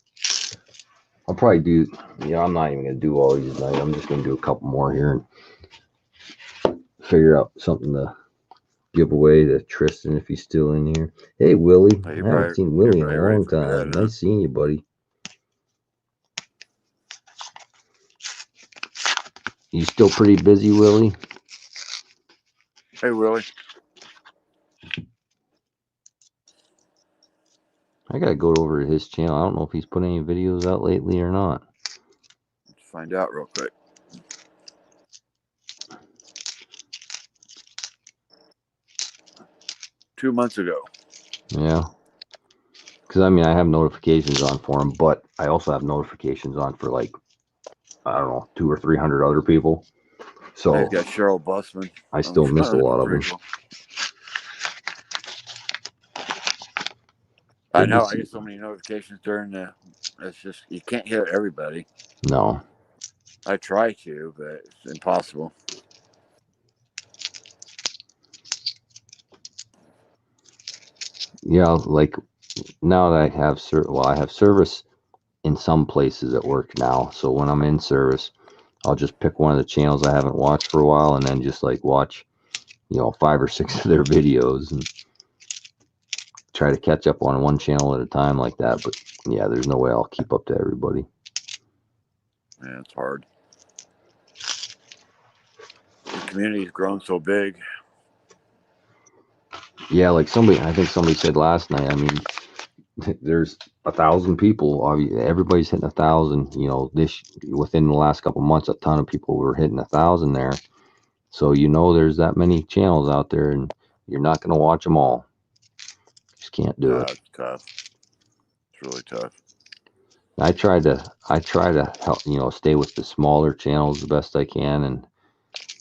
I'll probably do. I'm not even gonna do all these tonight. I'm just gonna do a couple more here and figure out something to give away to Tristan if he's still in here. Hey, Willie. I haven't seen Willie in a long time. Nice seeing you, buddy. You still pretty busy, Willie? Hey, Willie. I gotta go over to his channel. I don't know if he's put any videos out lately or not. Let's find out real quick. Two months ago. Yeah. Because, I mean, I have notifications on for him, but I also have notifications on for, like, I don't know, 200 or 300 other people. So I've got Cheryl Busman. I still miss a lot of them. Cool. I know. I get so many notifications during it's just, you can't hit everybody. No. I try to, but it's impossible. Yeah, like now that I have I have service in some places at work now. So when I'm in service, I'll just pick one of the channels I haven't watched for a while and then just like watch, 5 or 6 of their videos and try to catch up on one channel at a time like that. But yeah, there's no way I'll keep up to everybody. Yeah, it's hard. The community's grown so big. Yeah, like I think somebody said last night, I mean, there's 1,000 people. Everybody's hitting 1,000. You know, within the last couple months, a ton of people were hitting 1,000 there. So there's that many channels out there, and you're not going to watch them all. Just can't do No, it. it's tough. It's really tough. I try to help, stay with the smaller channels the best I can and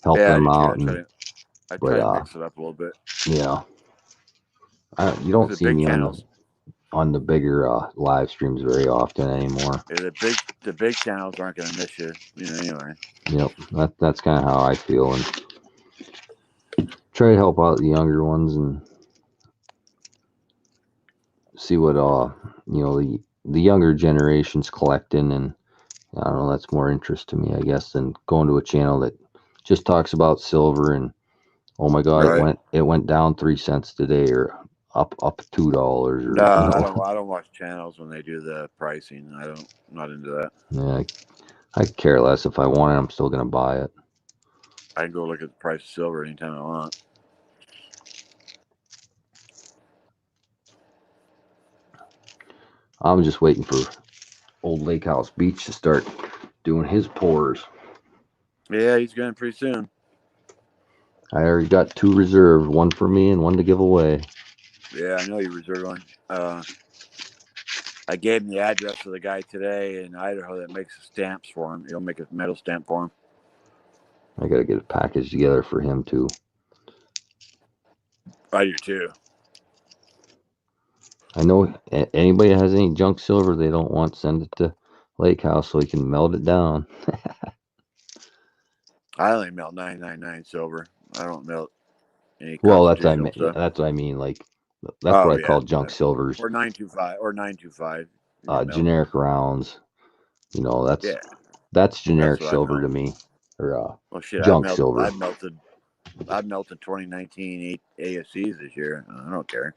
help Yeah, I them do too. out. I But try to mix it up a little bit. yeah, you Because don't the see big me channels, on the bigger live streams very often anymore. the big channels aren't going to miss you, anyway. That's kind of how I feel, and try to help out the younger ones and see what the younger generations collecting, and I don't know, that's more interest to me, I guess, than going to a channel that just talks about silver and oh my God, Right. it went down 3 cents today, or up $2, No, or I don't watch channels when they do the pricing. I'm not into that. Yeah, I care less. If I want it, I'm still gonna buy it. I can go look at the price of silver anytime I want. I'm just waiting for old Lake House Beach to start doing his pours. Yeah, he's going pretty soon. I already got 2 reserved, one for me and one to give away. Yeah, I know you reserved one. I gave him the address of the guy today in Idaho that makes the stamps for him. He'll make a metal stamp for him. I gotta get a package together for him too. I do too. I know anybody that has any junk silver they don't want, send it to Lake House so he can melt it down. I only melt 999 silver. I don't melt any Well, constitutional stuff. that's what I mean. Like that's what I call junk silvers. Or 925 Generic rounds. That's generic silver to me, or well, shit, junk silver. I've melted 2019 ASCs this year. I don't care.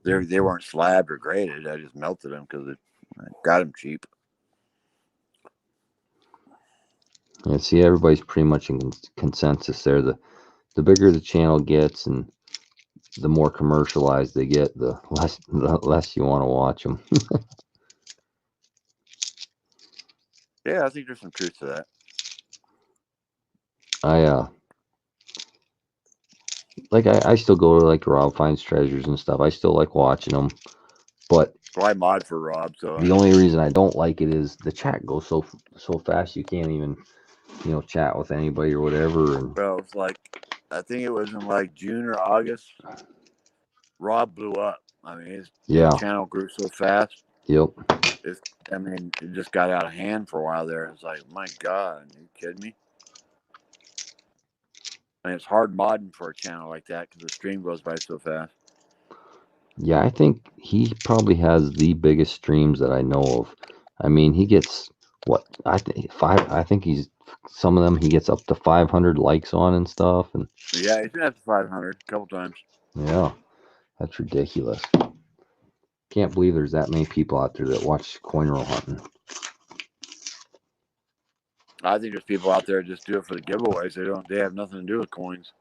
They weren't slabbed or graded. I just melted them because I got them cheap. Yeah, see, everybody's pretty much in consensus there. The bigger the channel gets and the more commercialized they get, the less you want to watch them. Yeah, I think there's some truth to that. I still go to like Rob Finds Treasures and stuff. I still like watching them, but I mod for Rob, so the only reason I don't like it is the chat goes so fast you can't even chat with anybody or whatever. And well, it's like I think it was in like June or August. Rob blew up. I mean, his channel grew so fast. Yep. It just got out of hand for a while there. It's like, my God, are you kidding me? And it's hard modding for a channel like that because the stream goes by so fast. Yeah, I think he probably has the biggest streams that I know of. I mean, he gets I think some of them he gets up to 500 likes on and stuff. And yeah, he's been up to 500 a couple times. Yeah, that's ridiculous. Can't believe there's that many people out there that watch coin roll hunting. I think there's people out there that just do it for the giveaways. They have nothing to do with coins.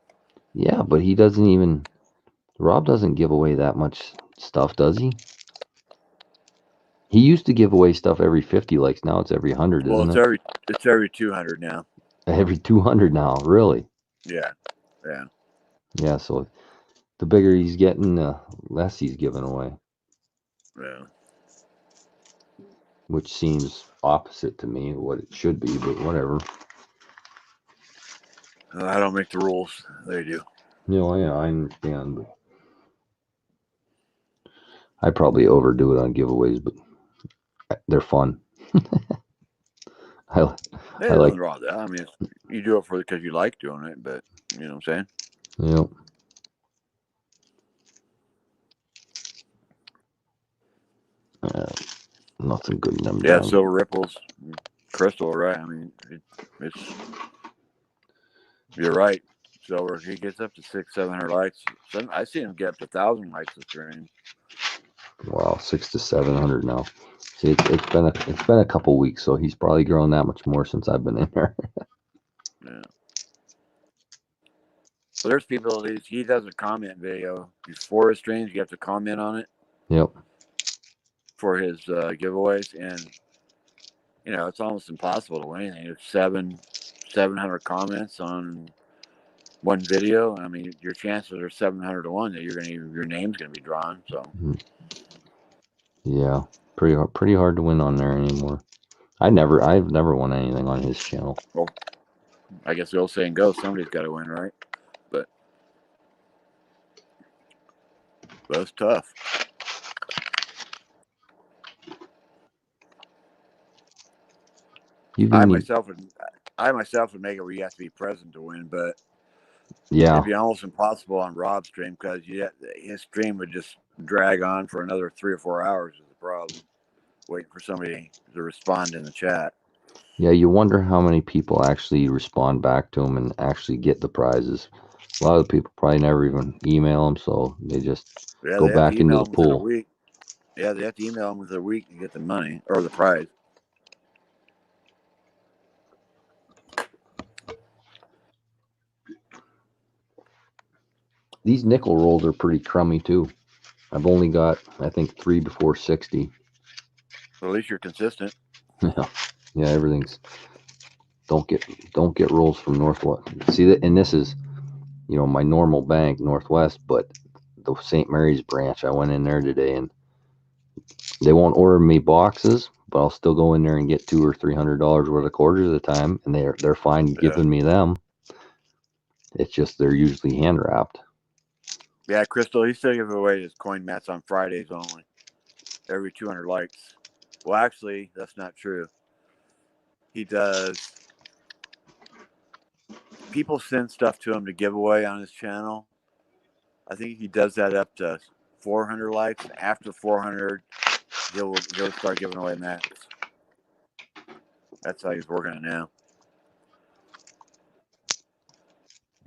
Yeah, but Rob doesn't give away that much stuff, does he? He used to give away stuff every 50 likes. Now it's every 100, isn't it? It's every 200 now. Every 200 now, really? Yeah. Yeah, so the bigger he's getting, the less he's giving away. Yeah. Which seems opposite to me, what it should be, but whatever. I don't make the rules. They do. Yeah, I understand, but I probably overdo it on giveaways, but they're fun. I like. Wrong with that. I mean, you do it because you like doing it, but you know what I'm saying? Yep. Nothing good in them. Yeah, silver ripples, crystal, right? I mean, it's. You're right. Silver, he gets up to 600-700 likes. I see him get up to 1,000 likes a stream. Wow, 600 to 700 now. See, it's been a couple weeks, so he's probably grown that much more since I've been in there. Yeah. Well, there's people that he does a comment video before his streams. You have to comment on it. Yep. For his giveaways, and it's almost impossible to win anything. It's 700 comments on one video. I mean, your chances are 700 to 1 that your name's gonna be drawn. So yeah, pretty hard to win on there anymore. I've never won anything on his channel. Well, I guess the old saying goes, somebody's got to win, right? But it's tough. I myself would make it where you have to be present to win, but yeah, it'd be almost impossible on Rob's stream because his stream would just drag on for another 3 or 4 hours. Is the problem? Waiting for somebody to respond in the chat. Yeah, you wonder how many people actually respond back to him and actually get the prizes. A lot of people probably never even email them, so they just go back into the pool. Yeah, they have to email them within a week to get the money or the prize. These nickel rolls are pretty crummy too. I've only got, I think, 3 before 60. Well, at least you're consistent. Yeah, everything's don't get rolls from Northwest. See that, and this is, my normal bank, Northwest, but the St. Mary's branch. I went in there today, and they won't order me boxes, but I'll still go in there and get $200 or $300 worth of quarters at a time, and they're fine giving me them. It's just they're usually hand wrapped. Yeah, Crystal, he still gives away his coin mats on Fridays only. Every 200 likes. Well, actually, that's not true. He does. People send stuff to him to give away on his channel. I think he does that up to 400 likes. After 400, he'll start giving away mats. That's how he's working it now.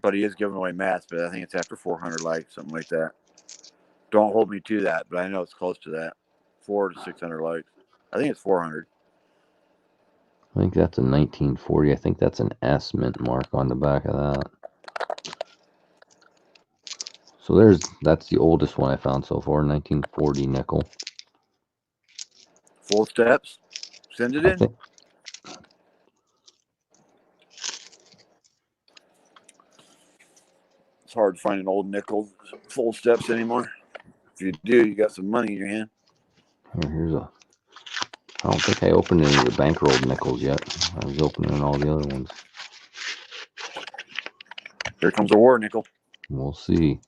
But he is giving away mats, but I think it's after 400 likes, something like that. Don't hold me to that, but I know it's close to that. 400 to 600 likes. I think it's 400. I think that's a 1940. I think that's an S mint mark on the back of that. So that's the oldest one I found so far, 1940 nickel. Full steps. Send it in. It's hard to find an old nickel full steps anymore. If you do, you got some money in your hand. I don't think I opened any of the bankrolled nickels yet. I was opening all the other ones. Here comes a war nickel. We'll see.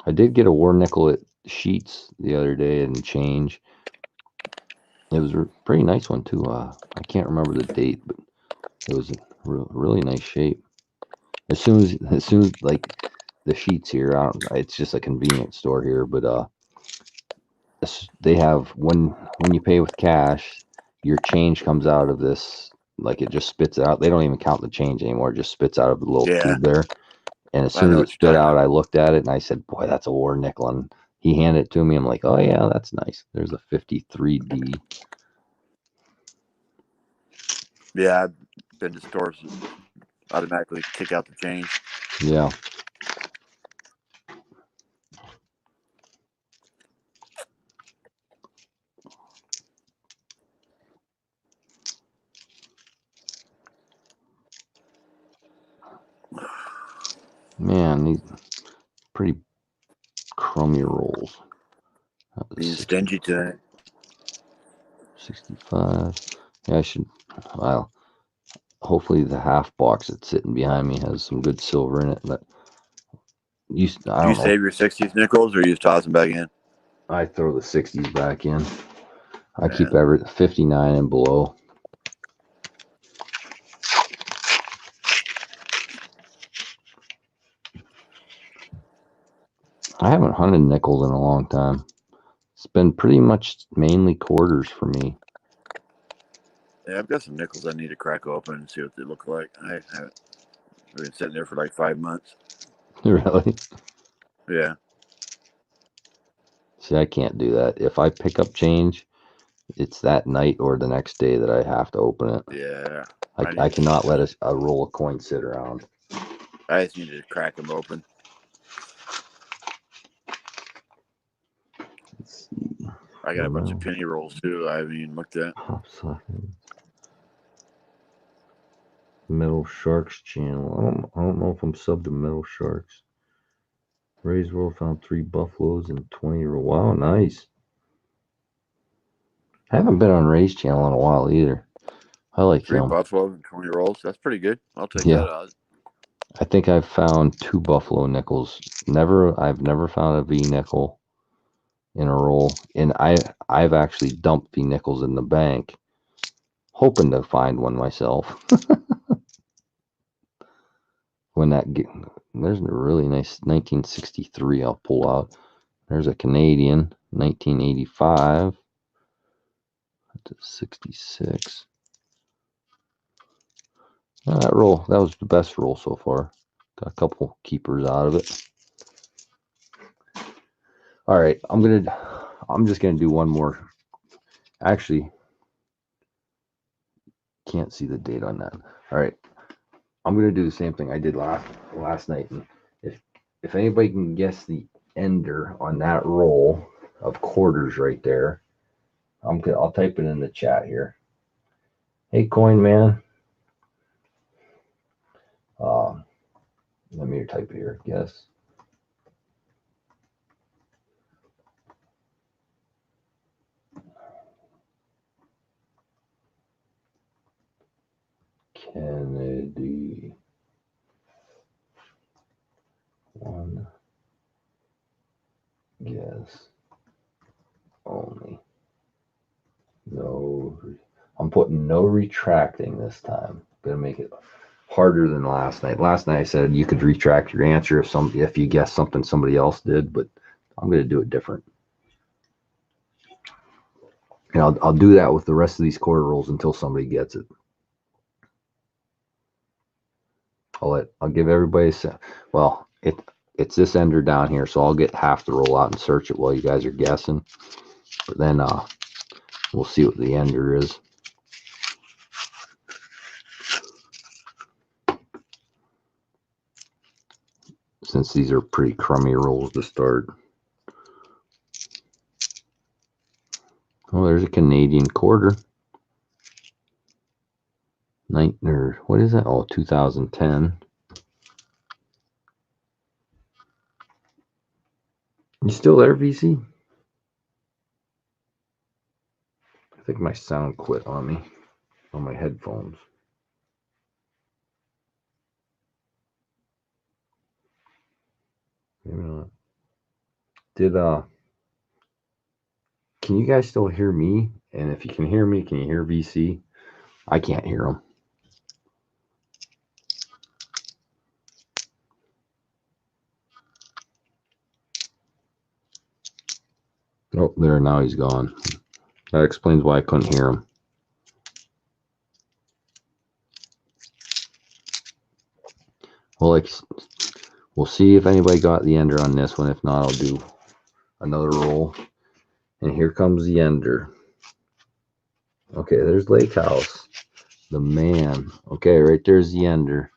I did get a war nickel at Sheets the other day and change. It was a pretty nice one too. I can't remember the date, but it was a really nice shape. As soon as like the Sheets here, it's just a convenience store here, but they have when you pay with cash, your change comes out of this, like it just spits it out. They don't even count the change anymore. It just spits out of the little tube there. And as soon as it spit out, I looked at it and I said, boy, that's a war nickel. And he handed it to me. I'm like, oh yeah, that's nice. There's a 53D. Yeah, I've been to stores and automatically kick out the change. Yeah. Man, these pretty crummy rolls. Being stingy today. 65. Yeah, I should. Well, hopefully the half box that's sitting behind me has some good silver in it. But Do you save your 60s nickels or you just toss them back in? I throw the 60s back in. I keep every 59 and below. I haven't hunted nickels in a long time. It's been pretty much mainly quarters for me. Yeah, I've got some nickels I need to crack open and see what they look like. I haven't. I've been sitting there for like 5 months. Really? Yeah. See, I can't do that. If I pick up change, it's that night or the next day that I have to open it. Yeah. I cannot let a roll of coins sit around. I just needed to crack them open. Let's see. I got a bunch of penny rolls too. I haven't even looked at. Pop socket. Metal Sharks channel. I don't know if I'm subbed to Metal Sharks. Ray's World found 3 buffaloes and 20 roll. Wow, nice. I haven't been on Ray's channel in a while either. I like 3 him. buffaloes and 20 rolls. That's pretty good. I'll take Yeah. that out. I think I've found 2 buffalo nickels. I've never found a V nickel in a roll, and I've actually dumped V nickels in the bank, hoping to find one myself. When there's a really nice 1963 I'll pull out. There's a Canadian 1985 to 66. That was the best roll so far. Got a couple keepers out of it. All right, I'm just gonna do one more. Actually, can't see the date on that. All right, I'm gonna do the same thing I did last night. And if anybody can guess the ender on that roll of quarters right there, I'll type it in the chat here. Hey, Coin Man. Let me type it here. Guess. Kennedy. One guess only. No, I'm putting no retracting this time. Gonna make it harder than last night. Last night I said you could retract your answer if you guessed something somebody else did, but I'm gonna do it different. And I'll do that with the rest of these quarter rolls until somebody gets it. I'll give everybody it's this ender down here, so I'll get half the roll out and search it while you guys are guessing. But then we'll see what the ender is. Since these are pretty crummy rolls to start. Oh, there's a Canadian quarter. What is that? Oh, 2010. You still there, VC? I think my sound quit on me on my headphones. Maybe not. Can you guys still hear me? And if you can hear me, can you hear VC? I can't hear them. Oh, there, now he's gone. That explains why I couldn't hear him. Well, we'll see if anybody got the ender on this one. If not, I'll do another roll. And here comes the ender. Okay, there's Lake House. The man. Okay, right there's the ender.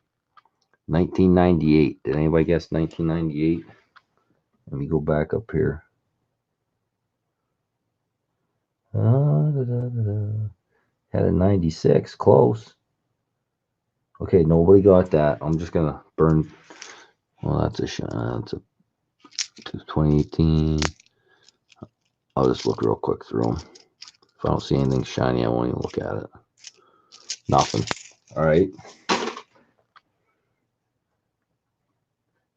1998. Did anybody guess 1998? Let me go back up here. Had a 96. Close. Okay, nobody got that. I'm just going to burn. Well, that's a shot. That's a 2018. I'll just look real quick through them. If I don't see anything shiny, I won't even look at it. Nothing. All right.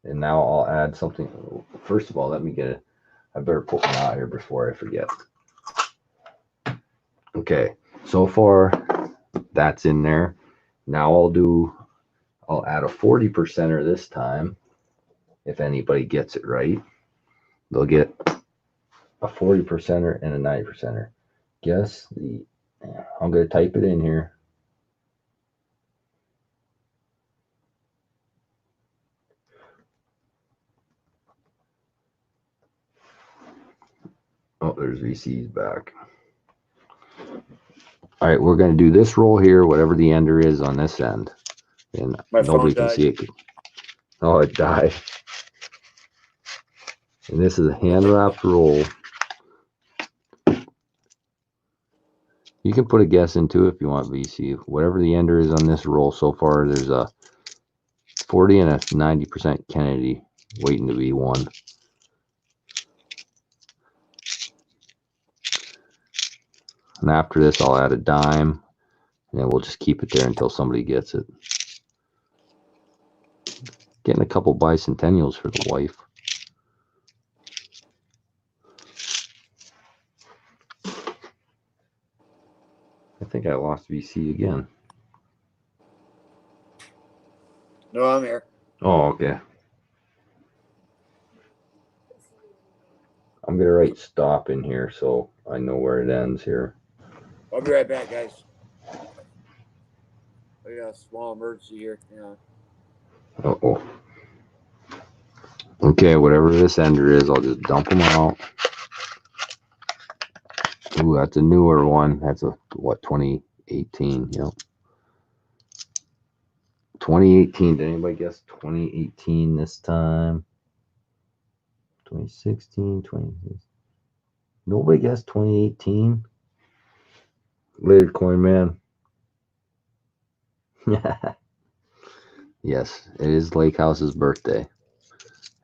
And now I'll add something. First of all, let me get it. I better put one out here before I forget. Okay. So far, that's in there. Now I'll add a 40%er this time. If anybody gets it right, they'll get a 40%er and a 90%er. Guess I'm going to type it in here. Oh, there's VC's back. All right, we're going to do this roll here, whatever the ender is on this end. And My nobody phone can see it. Oh, it died. And this is a hand-wrapped roll. You can put a guess into if you want, VC. Whatever the ender is on this roll so far, there's a 40 and a 90% Kennedy waiting to be won. And after this, I'll add a dime, and then we'll just keep it there until somebody gets it. Getting a couple bicentennials for the wife. I think I lost VC again. No, I'm here. Oh, okay. I'm gonna write stop in here so I know where it ends here. I'll be right back, guys. I got a small emergency here. Yeah. Uh-oh. Okay, whatever this ender is, I'll just dump them out. Ooh, that's a newer one. That's a, what, 2018? Yep. 2018. Did anybody guess 2018 this time? 2016, 2016. Nobody guessed 2018? Later, coin man. Yes, it is Lake House's birthday.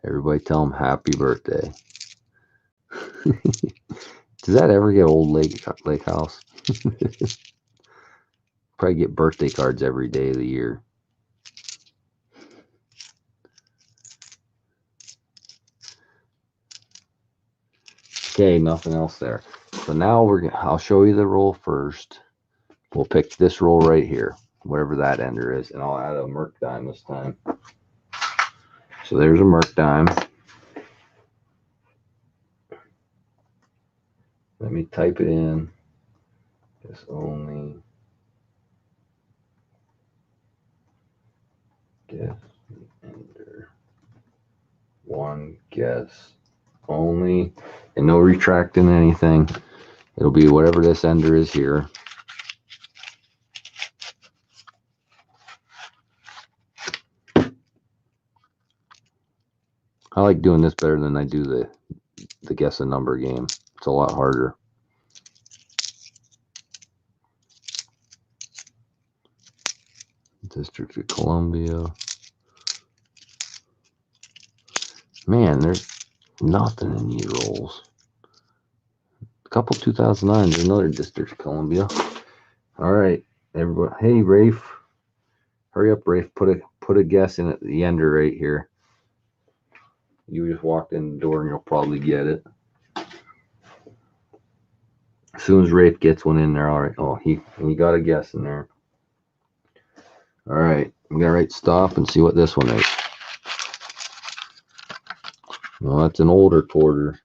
Everybody tell him happy birthday. Does that ever get old, Lake House? Probably get birthday cards every day of the year. Okay, nothing else there. So now I'll show you the roll first. We'll pick this roll right here, whatever that ender is, and I'll add a Merc dime this time. So there's a Merc dime. Let me type it in. Guess only. Guess ender. One guess only. And no retracting anything. It'll be whatever this ender is here. I like doing this better than I do the guess a number game. It's a lot harder. District of Columbia. Man, there's nothing in these rolls. A couple 2009. There's another District of Columbia. All right, everybody. Hey, Rafe. Hurry up, Rafe. Put a guess in at the ender right here. You just walked in the door and you'll probably get it. As soon as Rafe gets one in there, all right. Oh, he got a guess in there. All right, I'm gonna write stop and see what this one is. Well, that's an older quarter.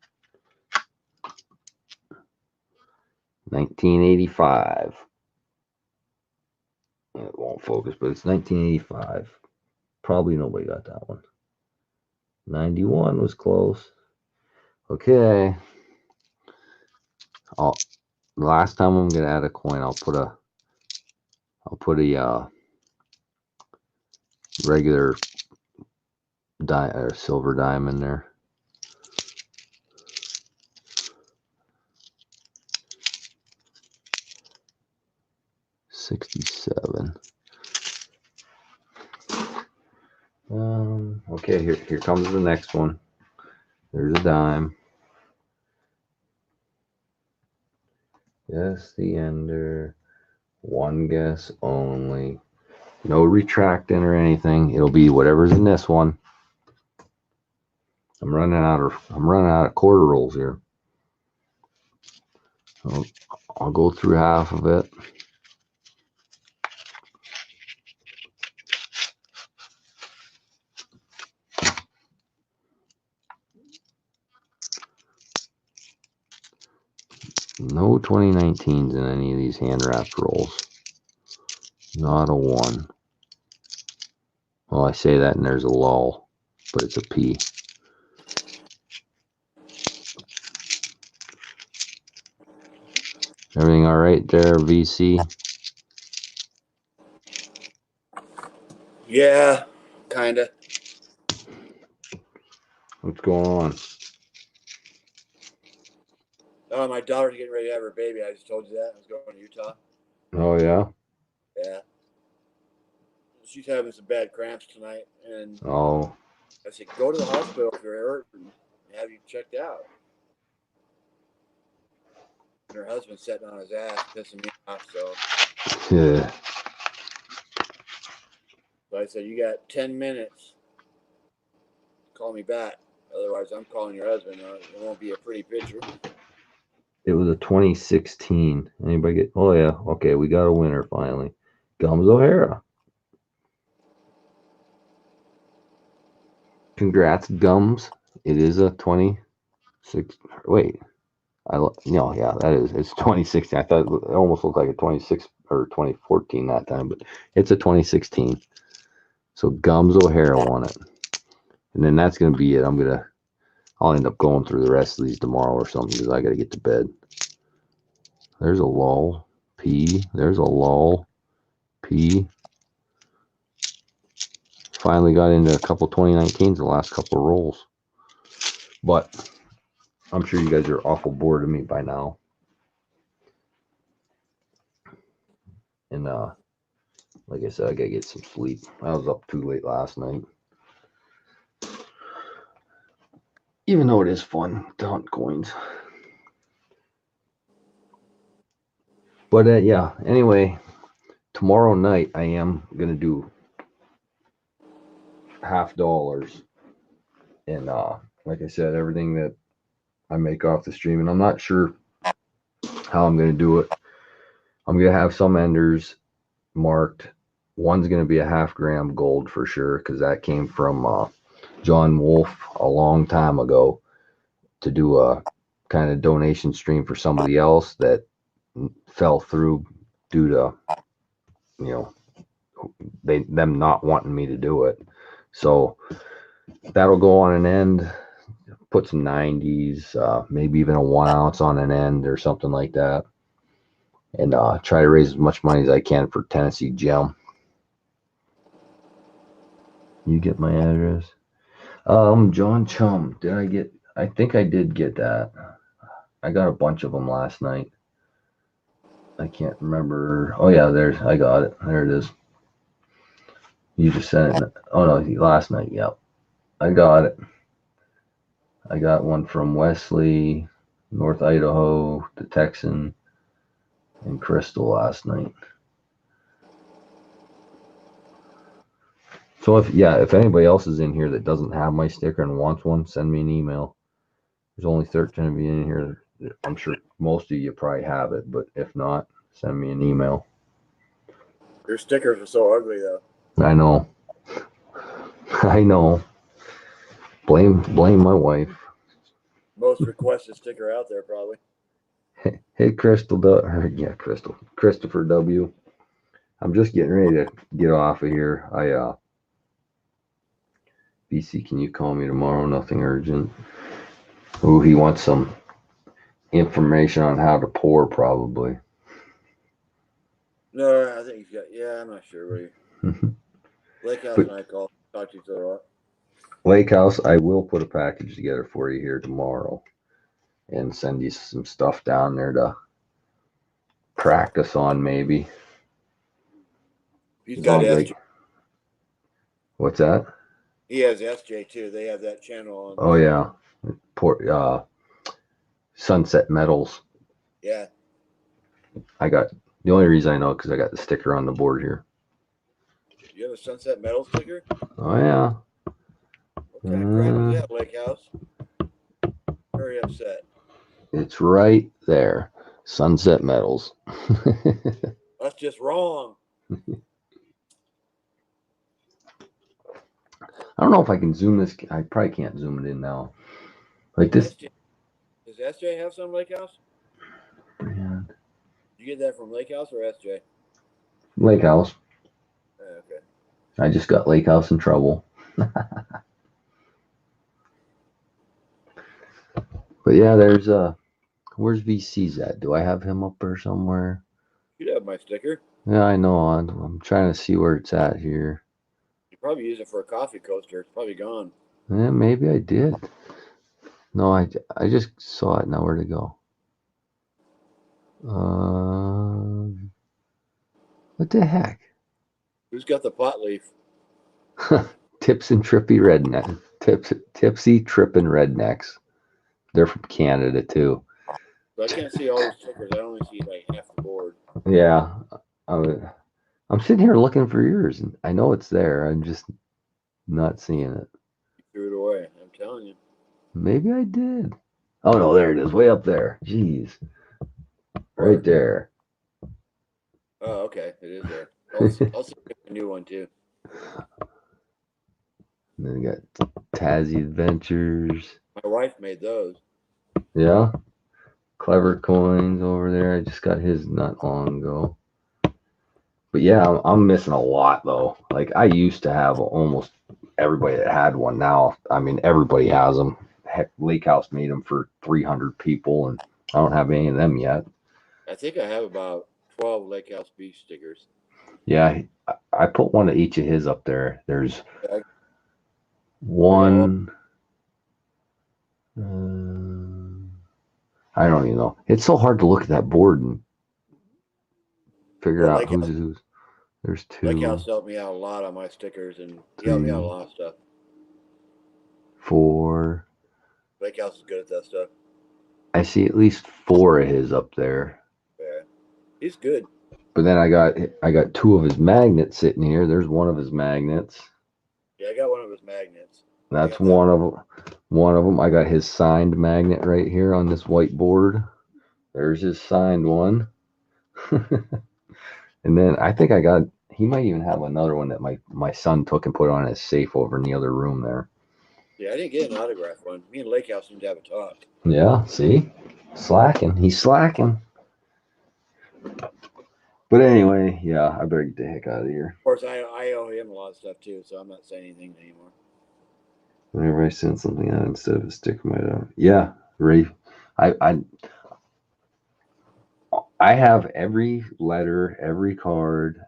1985. It won't focus, but it's 1985. Probably nobody got that one. 91 was close. Okay. Last time I'm gonna add a coin, I'll put a regular or silver dime in there. $67. Okay, here comes the next one. There's a dime. Guess the ender. One guess only. No retracting or anything. It'll be whatever's in this one. I'm running out of quarter rolls here. So I'll go through half of it. No 2019s in any of these hand wrapped rolls. Not a one. Well, I say that and there's a lull, but it's a P. Everything all right there, VC? Yeah, kinda. What's going on? Oh, my daughter's getting ready to have her baby. I just told you that. I was going to Utah. Oh yeah. Yeah. She's having some bad cramps tonight, and Oh. I said, go to the hospital if you're hurt and have you checked out. And her husband's sitting on his ass, pissing me off. So Yeah. I said, you got 10 minutes. Call me back. Otherwise, I'm calling your husband. It won't be a pretty picture. It was a 2016. Anybody get? Oh yeah. Okay, we got a winner finally. Gums O'Hara. Congrats, Gums. It is a 26. Wait. Yeah, that is. It's 2016. I thought it almost looked like a 26 or 2014 that time, but it's a 2016. So Gums O'Hara won it, and then that's gonna be it. I'll end up going through the rest of these tomorrow or something because I gotta get to bed. There's a lull. P. There's a lull. P. Finally got into a couple 2019s the last couple of rolls, but I'm sure you guys are awful bored of me by now. And like I said, I gotta get some sleep. I was up too late last night. Even though it is fun to hunt coins. But yeah, anyway, tomorrow night I am gonna do $50. And like I said, everything that I make off the stream, and I'm not sure how I'm gonna do it. I'm gonna have some enders marked. One's gonna be a half-gram gold for sure, because that came from John Wolf a long time ago to do a kind of donation stream for somebody else that fell through due to them not wanting me to do it. So that'll go on an end. Put some 90s, maybe even a 1 ounce on an end or something like that, and try to raise as much money as I can for Tennessee Gem. You get my address? John Chum. I think I did get that. I got a bunch of them last night. I can't remember. Oh yeah, I got it. There it is. You just sent it. Oh no, last night. Yep, I got it. I got one from Wesley, North Idaho, the Texan, and Crystal last night. So if anybody else is in here that doesn't have my sticker and wants one, send me an email. There's only 13 of you in here. I'm sure most of you probably have it, but if not, send me an email. Your stickers are so ugly, though. I know. I know. Blame my wife. Most requested sticker out there, probably. Hey, Christopher W. I'm just getting ready to get off of here. BC, can you call me tomorrow? Nothing urgent. Ooh, he wants some information on how to pour, probably. No, I think he's got. Yeah, I'm not sure. Lake House and I talk to each other a lot. Lake House, I will put a package together for you here tomorrow and send you some stuff down there to practice on, maybe. He's got SJ. What's that? He has SJ too. They have that channel on. Oh yeah, Sunset Metals. Yeah. The only reason I know because I got the sticker on the board here. You have a Sunset Metals sticker? Oh yeah. What kind of crap is that, Lake House? Very upset. It's right there. Sunset Metals. That's just wrong. I don't know if I can zoom this. I probably can't zoom it in now. Like this. Does SJ have some Lake House? Brand. You get that from Lake House or SJ? Lake House. Okay. I just got Lake House in trouble. But yeah, where's VC's at? Do I have him up there somewhere? You'd have my sticker. Yeah, I know. I'm trying to see where it's at here. You probably use it for a coffee coaster. It's probably gone. Yeah, maybe I did. No, I just saw it. Now where to go? What the heck? Who's got the pot leaf? Tips and Trippy Redneck. Tipsy Trippin' Rednecks. They're from Canada too. So I can't see all these stickers. I only see like half the board. Yeah, I'm, I'm sitting here looking for yours, and I know it's there. I'm just not seeing it. You threw it away. I'm telling you. Maybe I did. Oh no, there it is, way up there. Jeez, Where? right there. Oh, okay. It is there. I'll see a new one too. And then we got Tazzy Adventures. My wife made those. Yeah, Clever Coins over there. I just got his not long ago. But yeah, I'm missing a lot though. Like I used to have almost everybody that had one. Now, I mean, everybody has them. Heck, Lake House made them for 300 people, and I don't have any of them yet. I think I have about 12 Lake House Beach stickers. Yeah, I put one of each of his up there. There's I one. I don't even know. It's so hard to look at that board and figure Well, out who's who's. There's Lake two, House helped me out a lot on my stickers, and he helped me out a lot of stuff. 4. Lake House is good at that stuff. I see at least 4 of his up there. Yeah, he's good. But then I got 2 of his magnets sitting here. There's one of his magnets. Yeah, I got one of his magnets. That's one of them. One of them. I got his signed magnet right here on this whiteboard. There's his signed one. And then I think he might even have another one that my son took and put on his safe over in the other room there. Yeah, I didn't get an autograph one. Me and Lake House need to have a talk. Yeah, see? Slacking. He's slacking. But anyway, yeah, I better get the heck out of here. Of course, I owe him a lot of stuff too, so I'm not saying anything anymore. Whenever I send something out instead of a sticker, yeah, Ray, I have every letter, every card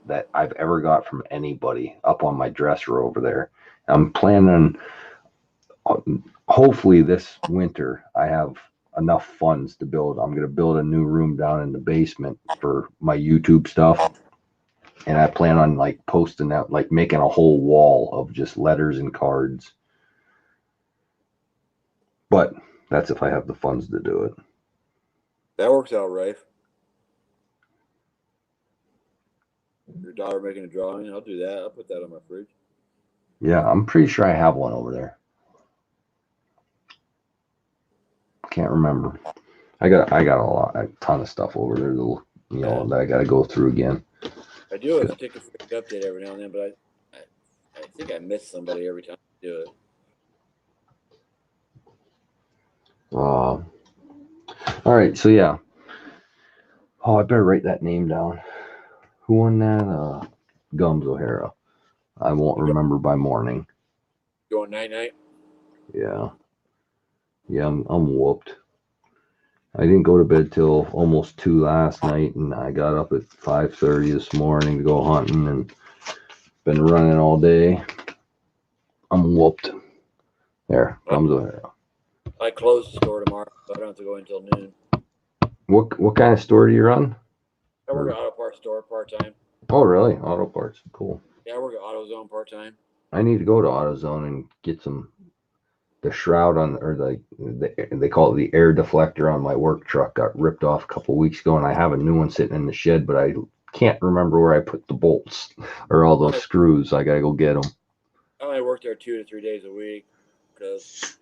that I've ever got from anybody up on my dresser over there. I'm planning on, hopefully this winter, I have enough funds to build. I'm going to build a new room down in the basement for my YouTube stuff. And I plan on like posting out, like making a whole wall of just letters and cards. But that's if I have the funds to do it. That works out, Rafe. Your daughter making a drawing, I'll do that. I'll put that on my fridge. Yeah, I'm pretty sure I have one over there. Can't remember. I got a ton of stuff over there, that I got to go through again. I do a sticker update every now and then, but I think I miss somebody every time I do it. All right, so yeah. Oh, I better write that name down. Who won that? Gums O'Hara. I won't remember by morning. Going night-night? Yeah. Yeah, I'm whooped. I didn't go to bed till almost 2 last night, and I got up at 5:30 this morning to go hunting, and been running all day. I'm whooped. There, Gums O'Hara. I close the store tomorrow, so I don't have to go until noon. What kind of store do you run? I work at Auto Parts store part-time. Oh, really? Auto parts. Cool. Yeah, I work at AutoZone part-time. I need to go to AutoZone and get the shroud on, or they call it the air deflector on my work truck got ripped off a couple weeks ago, and I have a new one sitting in the shed, but I can't remember where I put the bolts or all those screws. I gotta go get them. I only work there 2 to 3 days a week because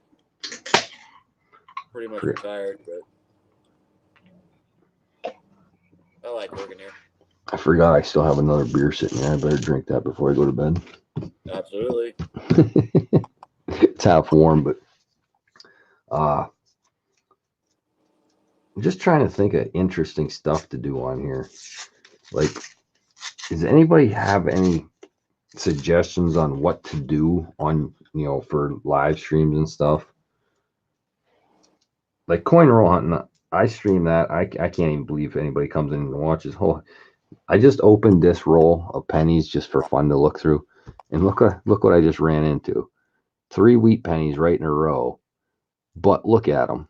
pretty much retired, but I like working here. I forgot I still have another beer sitting there. I better drink that before I go to bed. Absolutely. It's half warm, but I'm just trying to think of interesting stuff to do on here. Like, does anybody have any suggestions on what to do on, for live streams and stuff? Like coin roll hunting, I stream that. I can't even believe anybody comes in and watches. I just opened this roll of pennies just for fun to look through, and look what I just ran into. 3 wheat pennies right in a row. But look at them.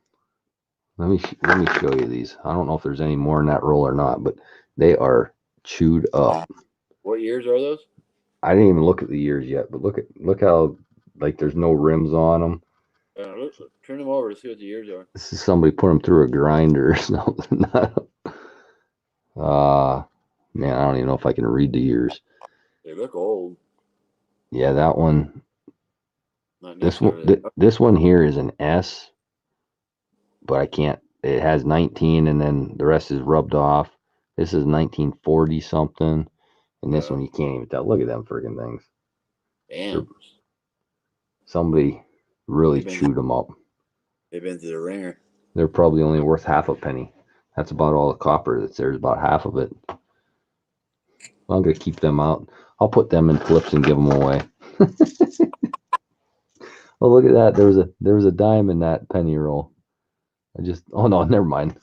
Let me show you these. I don't know if there's any more in that roll or not, but they are chewed up. What years are those? I didn't even look at the years yet, but look how like there's no rims on them. Turn them over to see what the years are. This is somebody put them through a grinder or something. Man, I don't even know if I can read the years. They look old. Yeah, that one. Not This one, necessarily. this one here is an S, but I can't. It has 19, and then the rest is rubbed off. This is 1940 something, and this one you can't even tell. Look at them freaking things. Damn. Somebody really chewed them up. They've been through the ringer. They're probably only worth half a penny. That's about all the copper that's there. Is about half of it. Well, I'm gonna keep them out. I'll put them in flips and give them away. Oh, look at that. There was a dime in that penny roll. Oh no, never mind.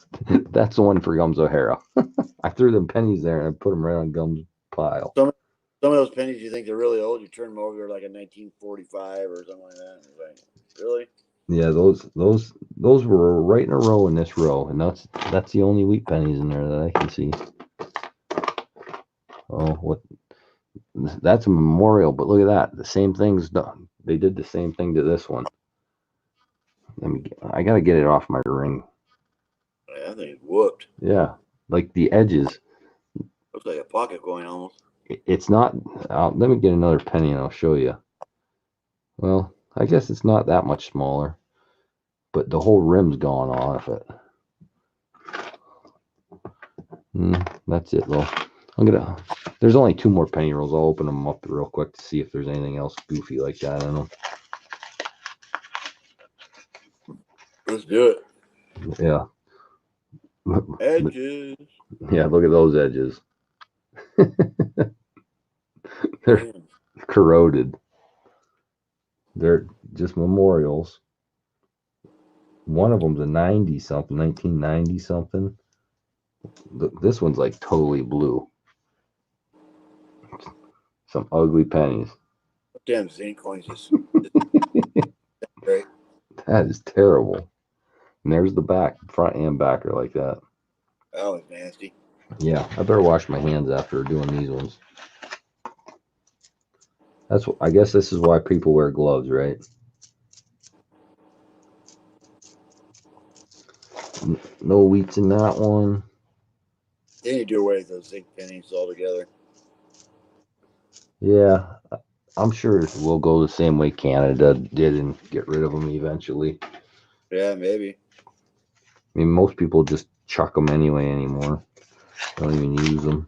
That's the one for Gums O'Hara. I threw them pennies there and I put them right on Gums' pile. Some of those pennies you think they're really old, you turn them over, they're like a 1945 or something like that. It's like, really? Yeah, those were right in a row in this row, and that's the only wheat pennies in there that I can see. Oh, what? That's a memorial, but look at that. The same thing's done. They did the same thing to this one. I gotta get it off my ring. I think it's whooped. Yeah, like the edges. Looks like a pocket coin almost. It's not. Let me get another penny and I'll show you. Well, I guess it's not that much smaller, but the whole rim's gone off it. That's it though. There's only 2 more penny rolls. I'll open them up real quick to see if there's anything else goofy like that in them. Let's do it. Yeah. Edges. Yeah, look at those edges. They're corroded. They're just memorials. One of them's a 90 something, 1990 something. This one's like totally blue. Some ugly pennies. Damn zinc coins is great. That is terrible. And there's the back, front and back are like that. That was nasty. Yeah, I better wash my hands after doing these ones. I guess this is why people wear gloves, right? No wheats in that one. They need to do away with those zinc pennies altogether. Yeah, I'm sure we'll go the same way Canada did and get rid of them eventually. Yeah, maybe. I mean, most people just chuck them anyway anymore. Don't even use them.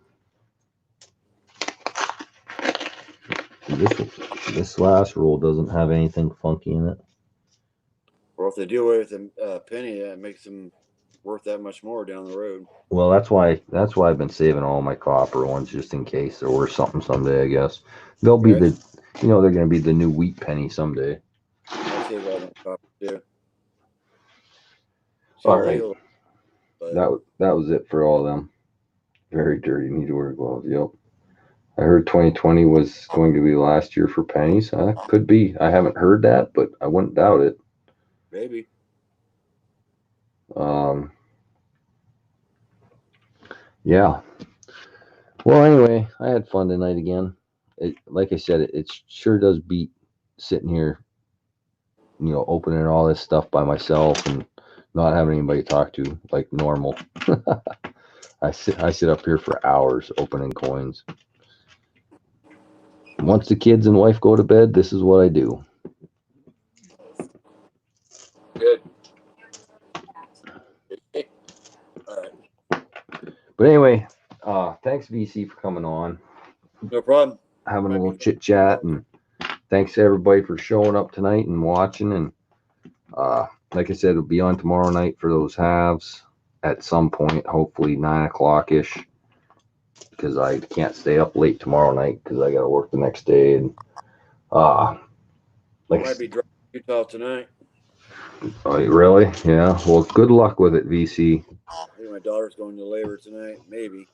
This last roll doesn't have anything funky in it. Or if they do away with the penny, that makes them worth that much more down the road. Well, that's why I've been saving all my copper ones just in case they're worth something someday. I guess they'll be they're going to be the new wheat penny someday. I save all my copper too. All right, that was it for all of them. Very dirty. Need to wear gloves. Yep. I heard 2020 was going to be last year for pennies. Could be. I haven't heard that, but I wouldn't doubt it. Maybe. Yeah. Well, anyway, I had fun tonight again. Like I said, it sure does beat sitting here, opening all this stuff by myself and not having anybody to talk to like normal. I sit up here for hours opening coins. Once the kids and wife go to bed, this is what I do. Good. All right. But anyway, thanks VC for coming on. No problem. Having a little chit chat, and thanks to everybody for showing up tonight and watching. And like I said, it'll be on tomorrow night for those halves at some point, hopefully 9 o'clock ish, because I can't stay up late tomorrow night because I got to work the next day. And might be driving to Utah tonight. Oh, really? Yeah. Well, good luck with it, VC. I think my daughter's going to labor tonight. Maybe.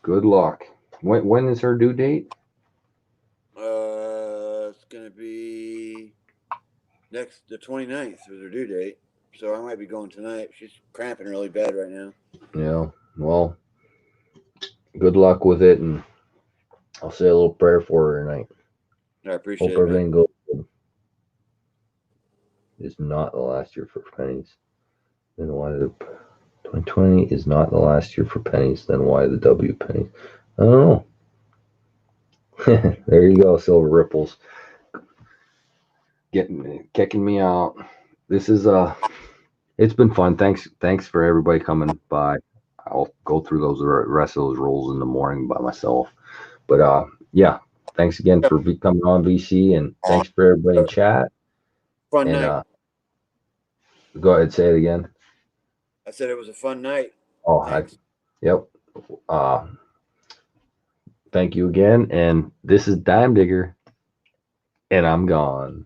Good luck. When is her due date? It's gonna be the 29th is her due date. So I might be going tonight. She's cramping really bad right now. Yeah. Well, good luck with it, and I'll say a little prayer for her tonight. I appreciate Hope it, man. everything goes good. It's not the last year for pennies. Then why the 2020 is not the last year for pennies? Then why the W pennies? I don't know. There you go, Silver Ripples. Kicking me out. This is it's been fun. Thanks for everybody coming by. I'll go through those rest of those rolls in the morning by myself. But yeah, thanks again for coming on, VC, and thanks for everybody in chat. Fun And night. go ahead, say it again. I said it was a fun night. Oh, Thanks. Yep. Thank you again. And this is Dime Digger, and I'm gone.